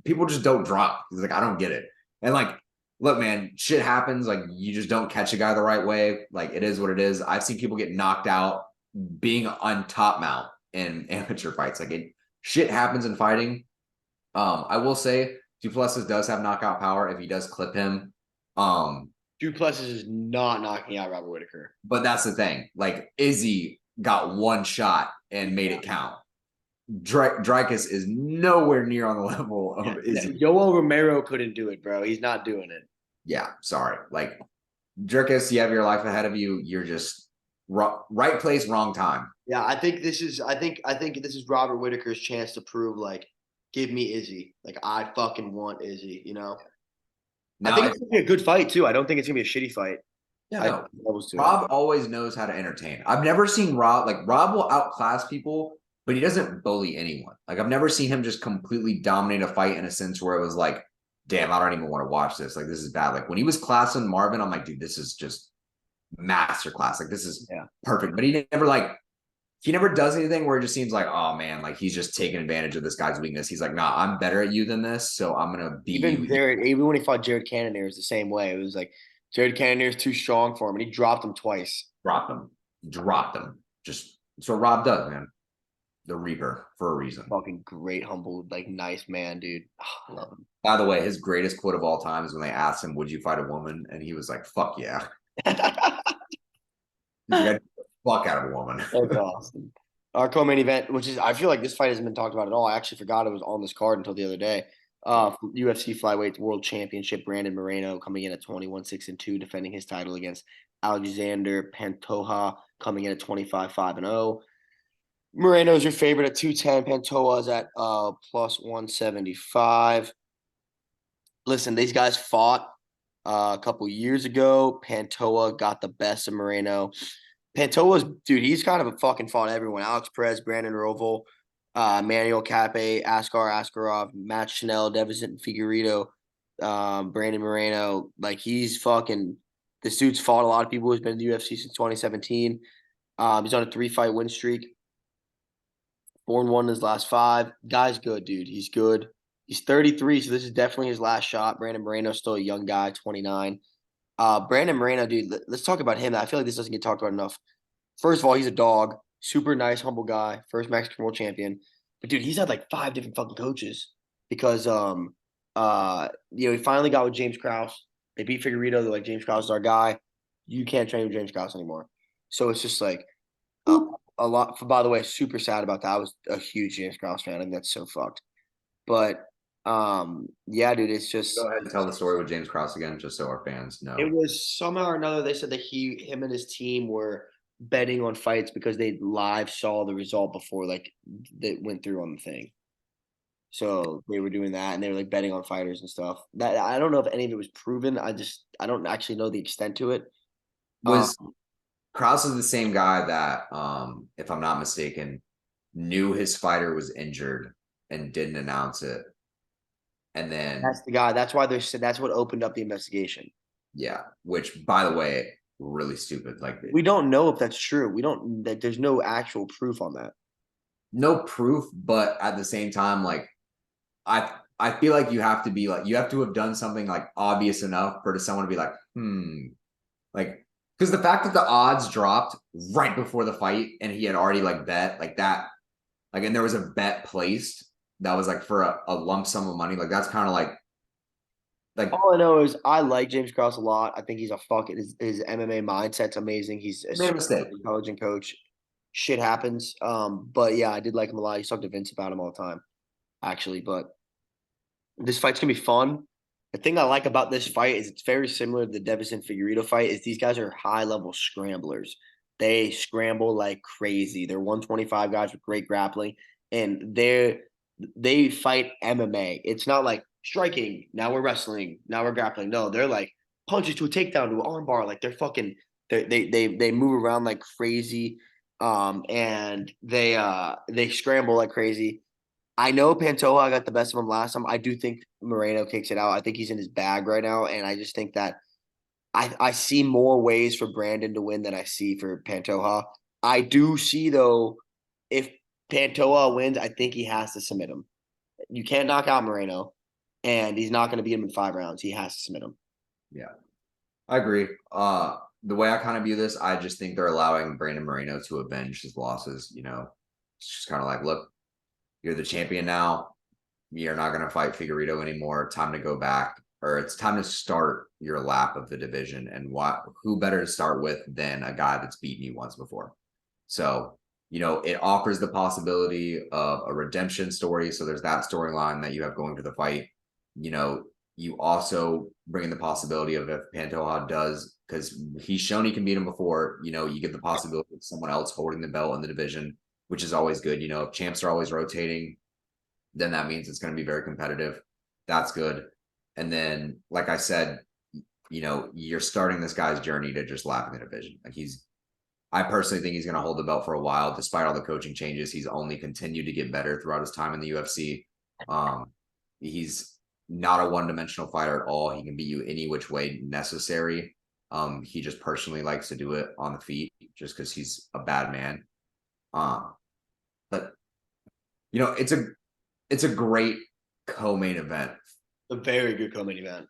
people just don't drop. He's like, I don't get it. And like, look, man, shit happens. Like, you just don't catch a guy the right way. Like, it is what it is. I've seen people get knocked out being on top mount in amateur fights. Like, shit happens in fighting. I will say Duplessis does have knockout power if he does clip him. Duplessis is not knocking out Robert Whitaker. But that's the thing. Like, Izzy got one shot and made it count. Dreykus is nowhere near on the level of Izzy. Yoel Romero couldn't do it, bro. He's not doing it. Yeah, sorry. Like, Dreykus, you have your life ahead of you. You're just right place, wrong time. Yeah, I think this is Robert Whitaker's chance to prove, like, give me Izzy. Like, I fucking want Izzy, Now, I think it's gonna be a good fight too. I don't think it's gonna be a shitty fight. Yeah, no. Rob always knows how to entertain. I've never seen Rob will outclass people, but he doesn't bully anyone. Like, I've never seen him just completely dominate a fight in a sense where it was like, damn, I don't even want to watch this. Like, this is bad. Like, when he was classing Marvin, I'm like, dude, this is just masterclass. Like, this is perfect. But he never does anything where it just seems like, oh man, like he's just taking advantage of this guy's weakness. He's like, nah, I'm better at you than this, so I'm gonna beat you. Even when he fought Jared Cannonier, it was the same way. It was like Jared Cannonier is too strong for him, and he dropped him twice. Dropped him. Just so Rob does, man. The Reaper for a reason. Fucking great, humble, like nice man, dude. I love him. By the way, his greatest quote of all time is when they asked him, "Would you fight a woman?" and he was like, "Fuck yeah." Fuck out of a woman. That's awesome. Our co-main event, which is, I feel like this fight hasn't been talked about at all. I actually forgot it was on this card until the other day. UFC Flyweight World Championship, Brandon Moreno coming in at 21-6-2, defending his title against Alexander Pantoja, coming in at 25-5-0. Moreno is your favorite at 210. Pantoja is at plus 175. Listen, these guys fought a couple years ago. Pantoja got the best of Moreno. Pantoja's, dude, he's kind of fucking fought everyone. Alex Perez, Brandon Roval, Manuel Cape, Askar Askarov, Matt Schnell, Devison Figueiredo, Brandon Moreno. Like, he's fucking – this dude's fought a lot of people. He's been in the UFC since 2017. He's on a 3-fight win streak. 4-1 in his last 5. Guy's good, dude. He's good. He's 33, so this is definitely his last shot. Brandon Moreno's still a young guy, 29. Brandon Moreno, dude, let's talk about him. I feel like this doesn't get talked about enough. First of all, he's a dog. super nice, humble guy, first Mexican world champion. But dude, he's had like 5 different fucking coaches because he finally got with James Krause. They beat Figueredo. They're like, James Krause is our guy. You can't train with James Krause anymore. So it's just like a lot. By the way, super sad about that. I was a huge James Krause fan. I think that's so fucked. But yeah, dude, it's Go just ahead and tell the story with James Krause again, just so our fans it know. was somehow or another they said that him and his team were betting on fights because they live saw the result before like that went through on the thing. So they were doing that and they were like betting on fighters and stuff. That I don't know if any of it was proven. I don't actually know the extent to it. Um, Was Krause is the same guy that, if I'm not mistaken, knew his fighter was injured and didn't announce it. And then, that's the guy. That's why that's what opened up the investigation. yeah, which by the way, really stupid. Like We don't know if that's true. We don't that there's no actual proof on that. no proof, but at the same time, like I feel like you have to be like you have to have done something like obvious enough for someone to be like, like because the fact that the odds dropped right before the fight and he had already like bet like that, like and there was a bet placed that was like for a lump sum of money, like that's kind of like All I know is I like James Krause a lot. I think he's a fucking his MMA mindset's amazing. He's a made a super mistake. intelligent coach. Shit happens. But yeah, I did like him a lot. He talked to Vince about him all the time, actually. But this fight's gonna be fun. The thing I like about this fight is it's very similar to the Devison Figueredo fight. Is these guys are high level scramblers. They scramble like crazy. They're 125 guys with great grappling, and they fight MMA. It's not like striking. Now we're wrestling. Now we're grappling. No, they're like punches to a takedown to an armbar. Like they're fucking. They move around like crazy, and they scramble like crazy. I know Pantoja got the best of him last time. I do think Moreno kicks it out. I think he's in his bag right now, and I just think that I see more ways for Brandon to win than I see for Pantoja. I do see though, if Pantoja wins, I think he has to submit him. You can't knock out Moreno, and he's not going to beat him in 5 rounds. He has to submit him. Yeah, I agree. The way I kind of view this, I just think they're allowing Brandon Moreno to avenge his losses. It's just kind of like, look, you're the champion now. You're not going to fight Figueredo anymore. Time to go back, or it's time to start your lap of the division. And who better to start with than a guy that's beaten you once before? So, it offers the possibility of a redemption story. So there's that storyline that you have going to the fight. You also bring in the possibility of if Pantoja does, because he's shown he can beat him before, you get the possibility of someone else holding the belt in the division, which is always good. If champs are always rotating, then that means it's going to be very competitive. That's good. And then, like I said, you're starting this guy's journey to just lap in the division. I personally think he's going to hold the belt for a while, despite all the coaching changes. He's only continued to get better throughout his time in the UFC. He's not a one-dimensional fighter at all. He can beat you any which way necessary. He just personally likes to do it on the feet just because he's a bad man. But it's a great co-main event, A very good co-main event.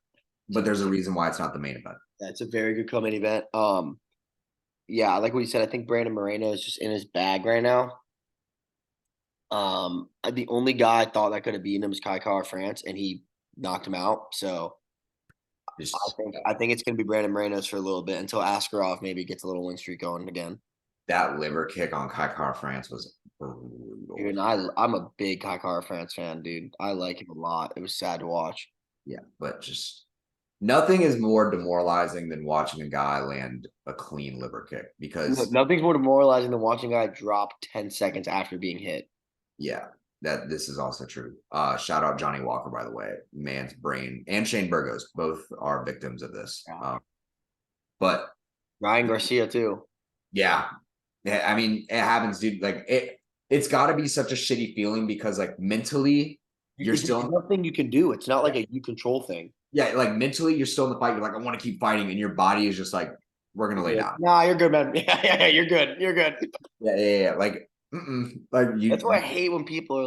but there's a reason why it's not the main event. That's a very good co-main event. Yeah, like what you said, I think Brandon Moreno is just in his bag right now. The only guy I thought that could have beaten him was Kai Kara France, and he knocked him out. So Just I think it's gonna be Brandon Moreno's for a little bit until Askarov maybe gets a little win streak going again. that liver kick on Kai Kara France was brutal. Dude, and I'm a big Kai Kara France fan, dude. I like him a lot. It was sad to watch. Yeah, but just nothing is more demoralizing than watching a guy land a clean liver kick because Nothing's more demoralizing than watching a guy drop 10 seconds after being hit. yeah, that this is also true. Shout out Johnny Walker, by the way, man's brain, and Shane Burgos, both are victims of this. Yeah. But Ryan Garcia too. yeah, I mean, it happens, dude. Like it's got to be such a shitty feeling because like mentally you're There's still nothing you can do. It's not like a you control thing. yeah, like mentally you're still in the fight. You're like, I want to keep fighting, and your body is just like, we're gonna lay down. Nah, you're good, man. Yeah, you're good. You're good. Yeah. Like That's why you I hate when people are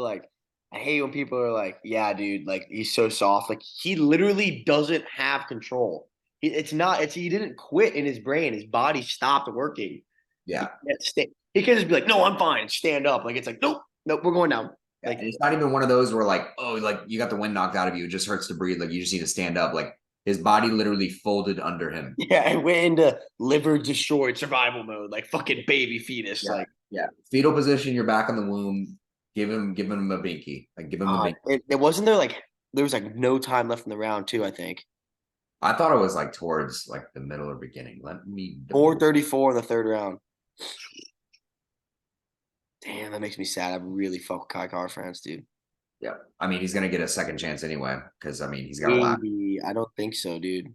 like, yeah, dude, like he's so soft. Like he literally doesn't have control. He didn't quit in his brain. His body stopped working. He yeah. can't stay. He can just be like, no, I'm fine. Stand up. Like, it's like, nope, nope, we're going down. Yeah, Like, and it's not even one of those where like, oh, like you got the wind knocked out of you. It just hurts to breathe. Like you just need to stand up. Like his body literally folded under him. yeah, I went into liver destroyed survival mode, like fucking baby fetus. Yeah, Like, yeah. Fetal position. You're back in the womb. Give him a binky. Like give him the binky. it wasn't there like there was like no time left in the round too. I think I thought it was like towards like the middle or beginning. Let me double. 4:34 in the third round. Damn, that makes me sad. I really fuck with Kai Car France, dude. Yeah, I mean he's gonna get a second chance anyway because I mean he's got a lot. Maybe I don't think so, dude. I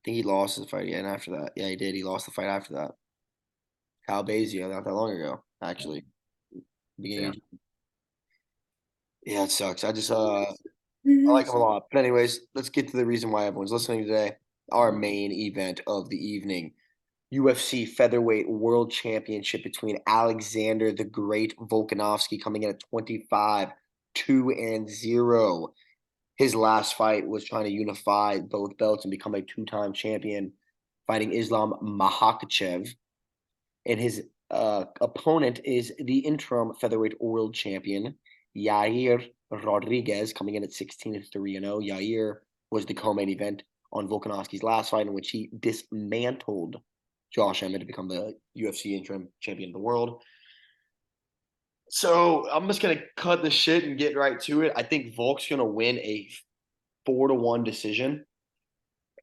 think he lost his fight again after that. Yeah, he did. He lost the fight after that. Cal Bazio, not that long ago, actually. Yeah. Beginning. Yeah, it sucks. I like him a lot. But anyways, let's get to the reason why everyone's listening today. Our main event of the evening. UFC featherweight world championship between Alexander the Great Volkanovski coming in at 25-2-0. His last fight was trying to unify both belts and become a two-time champion, fighting Islam Makhachev. And his opponent is the interim featherweight world champion, Yair Rodriguez, coming in at 16-3-0. Yair was the co-main event on Volkanovski's last fight, in which he dismantled Josh Emmett to become the UFC interim champion of the world. So I'm just gonna cut the shit and get right to it. I think Volk's gonna win a 4-1 decision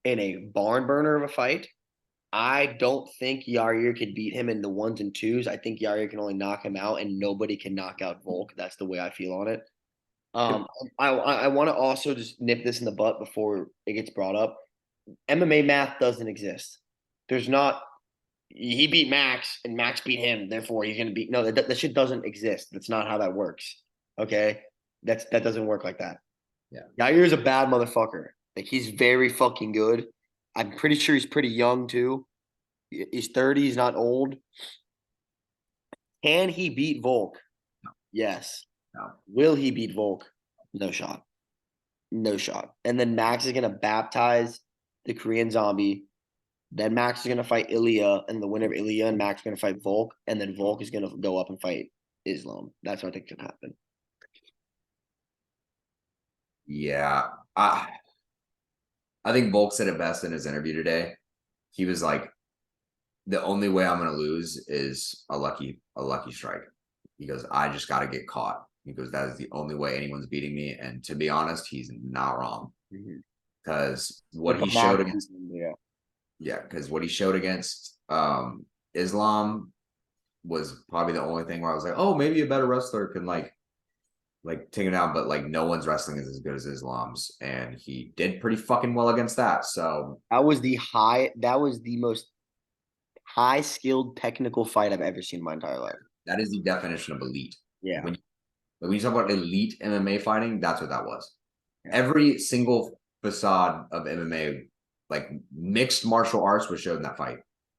in a barn burner of a fight. I don't think Yair could beat him in the ones and twos. I think Yair can only knock him out, and nobody can knock out Volk. That's the way I feel on it. Yep. I want to also just nip this in the butt before it gets brought up. MMA math doesn't exist. There's not. He beat Max, and Max beat him. Therefore, he's going to beat. No, that shit doesn't exist. That's not how that works. Okay, that doesn't work like that. Yeah. Yair's a bad motherfucker. Like he's very fucking good. I'm pretty sure he's pretty young too. He's 30. He's not old. Can he beat Volk? No. Yes. No. Will he beat Volk? No shot. No shot. And then Max is gonna baptize the Korean Zombie. Then Max is gonna fight Ilya, and the winner of Ilya and Max are gonna fight Volk, and then Volk is gonna go up and fight Islam. That's what I think should happen. Yeah. I think Volk said it best in his interview today. He was like, the only way I'm gonna lose is a lucky strike. He goes, I just gotta get caught. He goes, that is the only way anyone's beating me. And to be honest, he's not wrong. Because what he showed against because what he showed against Islam was probably the only thing where I was like, oh, maybe a better wrestler can like take him down, but like no one's wrestling is as good as Islam's, and he did pretty fucking well against that. So that was the most high skilled technical fight I've ever seen in my entire life. that is the definition of elite. Yeah. When you talk about elite MMA fighting, that's what that was. Yeah. Every single facade of MMA, like mixed martial arts, was showed in that fight.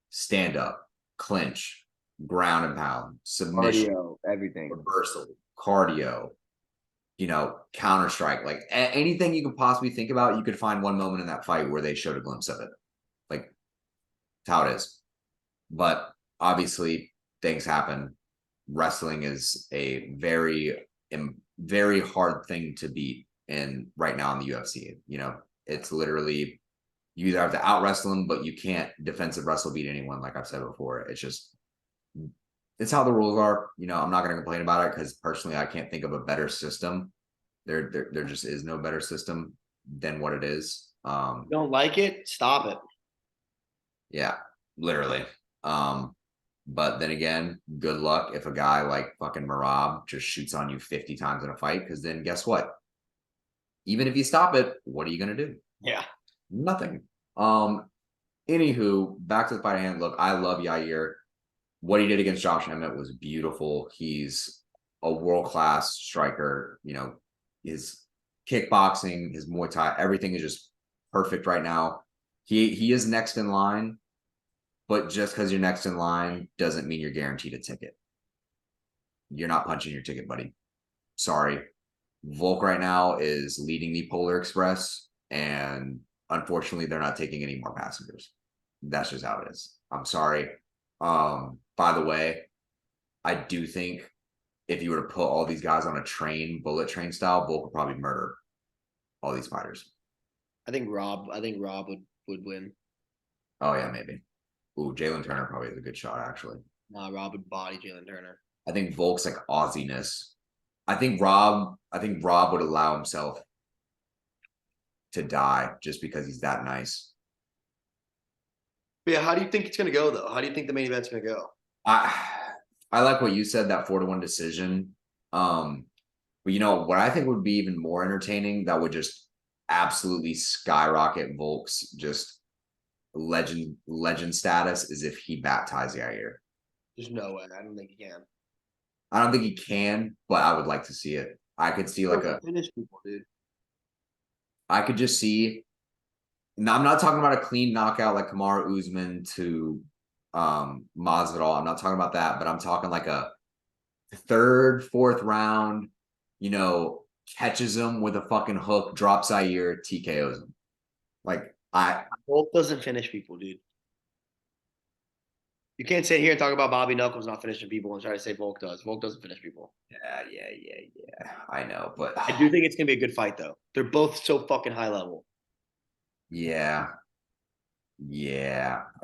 Stand up, clinch, ground and pound, submission, Cardio, everything. reversal, cardio, counter strike, like anything you could possibly think about, you could find one moment in that fight where they showed a glimpse of it. Like, that's how it is. But obviously, things happen. Wrestling is a very, very hard thing to beat right now in the UFC. It's literally you either have to out wrestle them, but you can't defensive wrestle beat anyone. Like I've said before, it's how the rules are. I'm not going to complain about it because personally, I can't think of a better system. There just is no better system than what it is. You don't like it? Stop it. Yeah, literally. But then again, good luck if a guy like fucking Marab just shoots on you 50 times in a fight, because then guess what? Even if you stop it, what are you going to do? Yeah. Nothing. Anywho, back to the fight at hand. Look, I love Yair. What he did against Josh Emmett was beautiful. He's a world-class striker. His kickboxing, his Muay Thai, everything is just perfect right now. He is next in line. But just because you're next in line doesn't mean you're guaranteed a ticket. You're not punching your ticket, buddy. Sorry. Volk right now is leading the Polar Express, and unfortunately, they're not taking any more passengers. That's just how it is. I'm sorry. By the way, I do think if you were to put all these guys on a train, bullet train style, Volk would probably murder all these fighters. I think Rob would win. Oh yeah, maybe. Ooh, Jalen Turner probably is a good shot, actually. Nah, Rob would body Jalen Turner. I think Volk's like Aussie-ness. I think Rob would allow himself to die just because he's that nice. But yeah, how do you think it's gonna go though? How do you think the main event's gonna go? I I like what you said, that 4-1 decision. But you know what I think would be even more entertaining, that would just absolutely skyrocket Volk's just legend status, is if he baptized Yair. There's no way. I don't think he can. I don't think he can, but I would like to see it. I could see like a finish people, dude. I could just see. Now, I'm not talking about a clean knockout like Kamaru Usman to Masvidal. I'm not talking about that, but I'm talking like a third, fourth round, catches him with a fucking hook, drops Zaire, TKOs him. Like Volk doesn't finish people, dude. You can't sit here and talk about Bobby Knuckles not finishing people and try to say Volk does. Volk doesn't finish people. yeah. I know, but I do think it's gonna be a good fight though. They're both so fucking high level. yeah,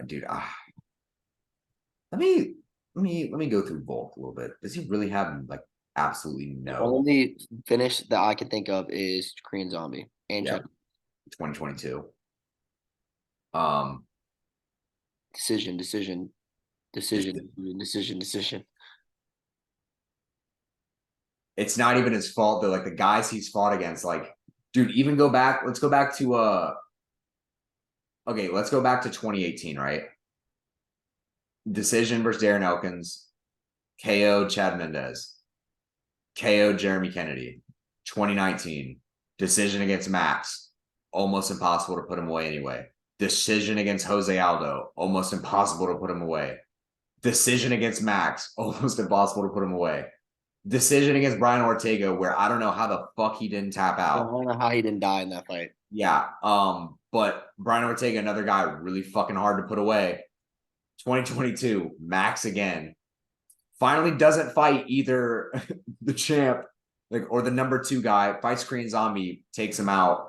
dude. Let me go through Volk a little bit. Does he really have like absolutely The no? only finish that I can think of is Korean Zombie and Yeah, Chuck. 2022. Decision. It's not even his fault though. Like the guys he's fought against, like, dude, even go back. Let's go back to okay, let's go back to 2018, right? Decision versus Darren Elkins, KO Chad Mendez, KO Jeremy Kennedy. 2019, decision against Max, almost impossible to put him away anyway. Decision against Jose Aldo, almost impossible to put him away. Decision against Max, almost impossible to put him away. Decision against Brian Ortega, where I don't know how the fuck he didn't tap I out. don't know how he didn't die in that fight. Yeah. But Brian Ortega, another guy really fucking hard to put away. 2022, Max again. Finally doesn't fight either the champ or the number 2 guy, fights Korean Zombie, takes him out.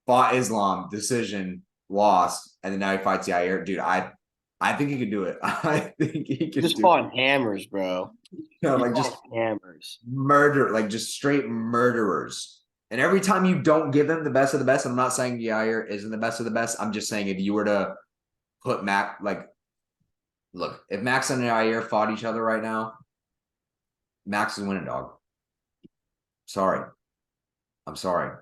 Fought Islam, decision, lost, and then now he fights Yair. Dude, I think he could do it. I think he could Just fought hammers, bro. like just hammers. murder, like just straight murderers. And every time you don't give him the best of the best, I'm not saying Yair isn't the best of the best. I'm just saying if you were to put Mac, like, look, if Max and Yair fought each other right now, Max is winning, dog. Sorry. I'm sorry.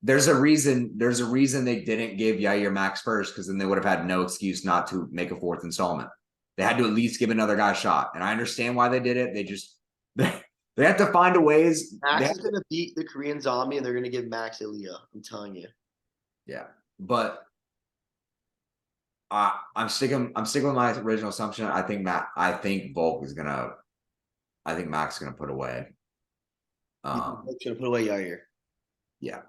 There's a reason they didn't give Yair Max first, because then they would have had no excuse not to make a 4th installment. They had to at least give another guy a shot. And I understand why they did it. They just they have to find a ways. Max is gonna beat the Korean Zombie and they're gonna give Max Ilya. I'm telling you. Yeah. But I'm sticking with my original assumption. I think Volk is gonna Max is gonna put away. Volk's gonna put away Yair. Yeah.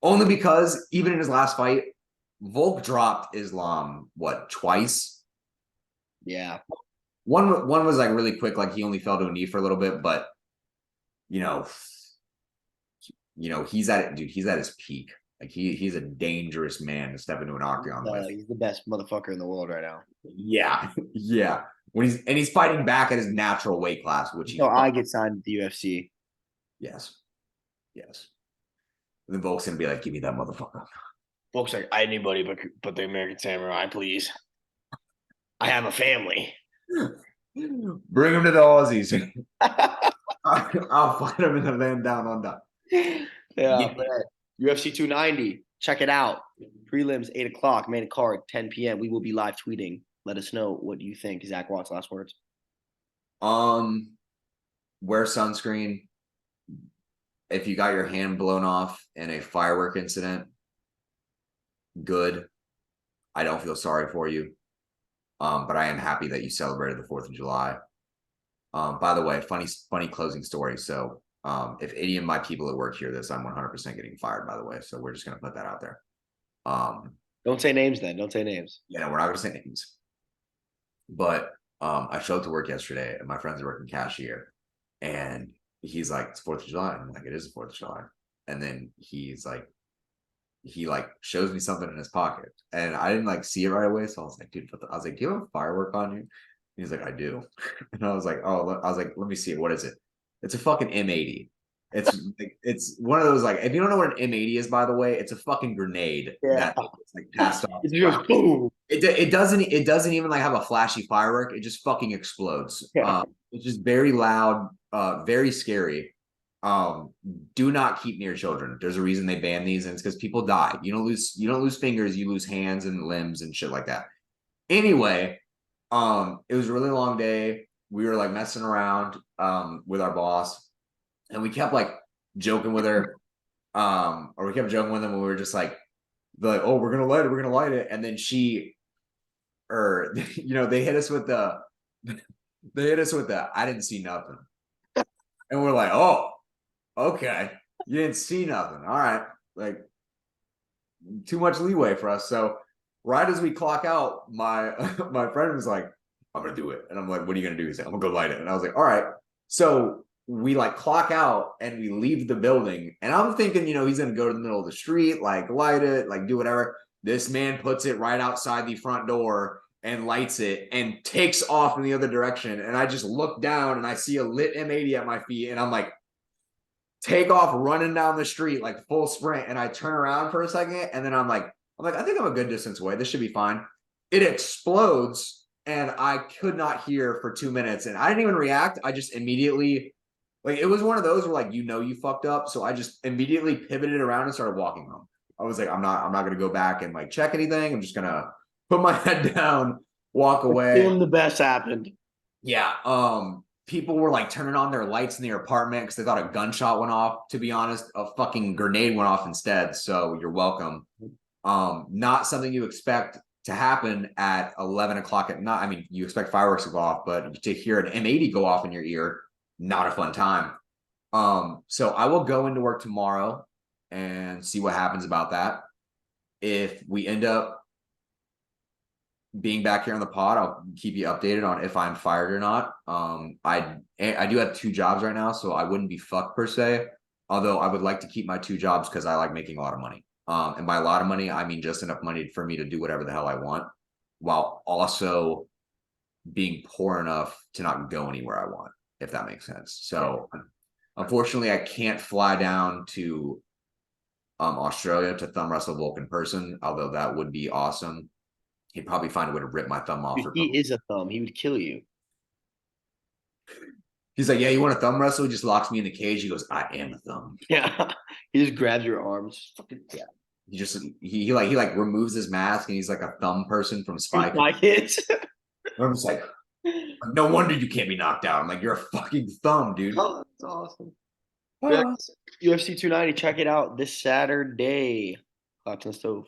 Only because even in his last fight, Volk dropped Islam twice? Yeah. One was like really quick, like he only fell to a knee for a little bit, but he's at it, dude. He's at his peak. Like he's a dangerous man to step into an octagon with. He's the best motherfucker in the world right now. Yeah, yeah. He's fighting back at his natural weight class, which I get signed to the UFC. Yes. And then Volk's gonna be like, "Give me that motherfucker." Volk's like, anybody but the American Samurai, please. I have a family. Bring him to the Aussies. I'll fight him in the land down under. Yeah. UFC 290. Check it out. Prelims 8 o'clock. Main card 10 p.m. We will be live tweeting. Let us know what you think. Zach Watts, last words. Wear sunscreen. If you got your hand blown off in a firework incident, good. I don't feel sorry for you. But I am happy that you celebrated the 4th of July. By the way, funny closing story. So if any of my people at work hear this, I'm 100% getting fired, by the way. So we're just going to put that out there. Don't say names then. Don't say names. Yeah, we're not going to say names. But I showed up to work yesterday, and my friends are working cashier, and he's like, "It's 4th of July." I'm like, "It is the 4th of July," and then he like shows me something in his pocket, and I didn't like see it right away, so I was like, "Dude," I was like, "Do you have a firework on you?" He's like, "I do," and I was like, "Oh," I was like, "Let me see it. What is it?" It's a fucking M80. It's one of those, like, if you don't know what an M80 is, by the way, it's a fucking grenade Yeah. that is like passed off It just around. goes boom. It doesn't even like have a flashy firework. It just fucking explodes. Yeah. It's just very loud, very scary. Um, do not keep near children. There's a reason they ban these, and it's because people die. You don't lose fingers, you lose hands and limbs and shit like that. Anyway, it was a really long day. We were like messing around with our boss, and we kept like joking with her. Or we kept joking with them when we were just like, oh, we're gonna light it, we're gonna light it. And then or they hit us with the I didn't see nothing. And we're like, oh, okay. You didn't see nothing. All right. Like, too much leeway for us. So right as we clock out, my my friend was like, "I'm gonna do it." And I'm like, "What are you gonna do?" He's like, "I'm gonna go light it." And I was like, "All right." So we like clock out and we leave the building. And I'm thinking, he's gonna go to the middle of the street, like light it, like do whatever. This man puts it right outside the front door and lights it and takes off in the other direction. And I just look down and I see a lit M80 at my feet, and I'm like, take off running down the street like full sprint. And I turn around for a second, and then I'm like, I think I'm a good distance away. This should be fine. It explodes, and I could not hear for 2 minutes, and I didn't even react. I just immediately, like, it was one of those where, like, you fucked up. So I just immediately pivoted around and started walking home. I was like, I'm not gonna go back and like check anything. I'm just gonna put my head down, walk away. Assume the best happened. Yeah. People were like turning on their lights in their apartment because they thought a gunshot went off. To be honest, a fucking grenade went off instead. So you're welcome. Not something you expect to happen at 11 o'clock at night. I mean, you expect fireworks to go off, but to hear an M80 go off in your ear, not a fun time. So I will go into work tomorrow and see what happens about that. If we end up being back here on the pod, I'll keep you updated on if I'm fired or not. I do have 2 jobs right now, so I wouldn't be fucked per se. Although I would like to keep my 2 jobs because I like making a lot of money. And by a lot of money, I mean just enough money for me to do whatever the hell I want, while also being poor enough to not go anywhere I want, if that makes sense. So unfortunately, I can't fly down to Australia to thumb wrestle Volk in person, although that would be awesome. He'd probably find a way to rip my thumb off. Dude, he is a thumb. He would kill you. He's like, "Yeah, you want a thumb wrestle?" He just locks me in the cage. He goes, "I am a thumb." Yeah. He just grabs your arms. Fucking Yeah. He removes his mask, and he's like a thumb person from Spike. my kids. I'm just like, no wonder you can't be knocked out. I'm like, you're a fucking thumb, dude. Oh, that's awesome. UFC 290. Check it out this Saturday. Clocks on the stove.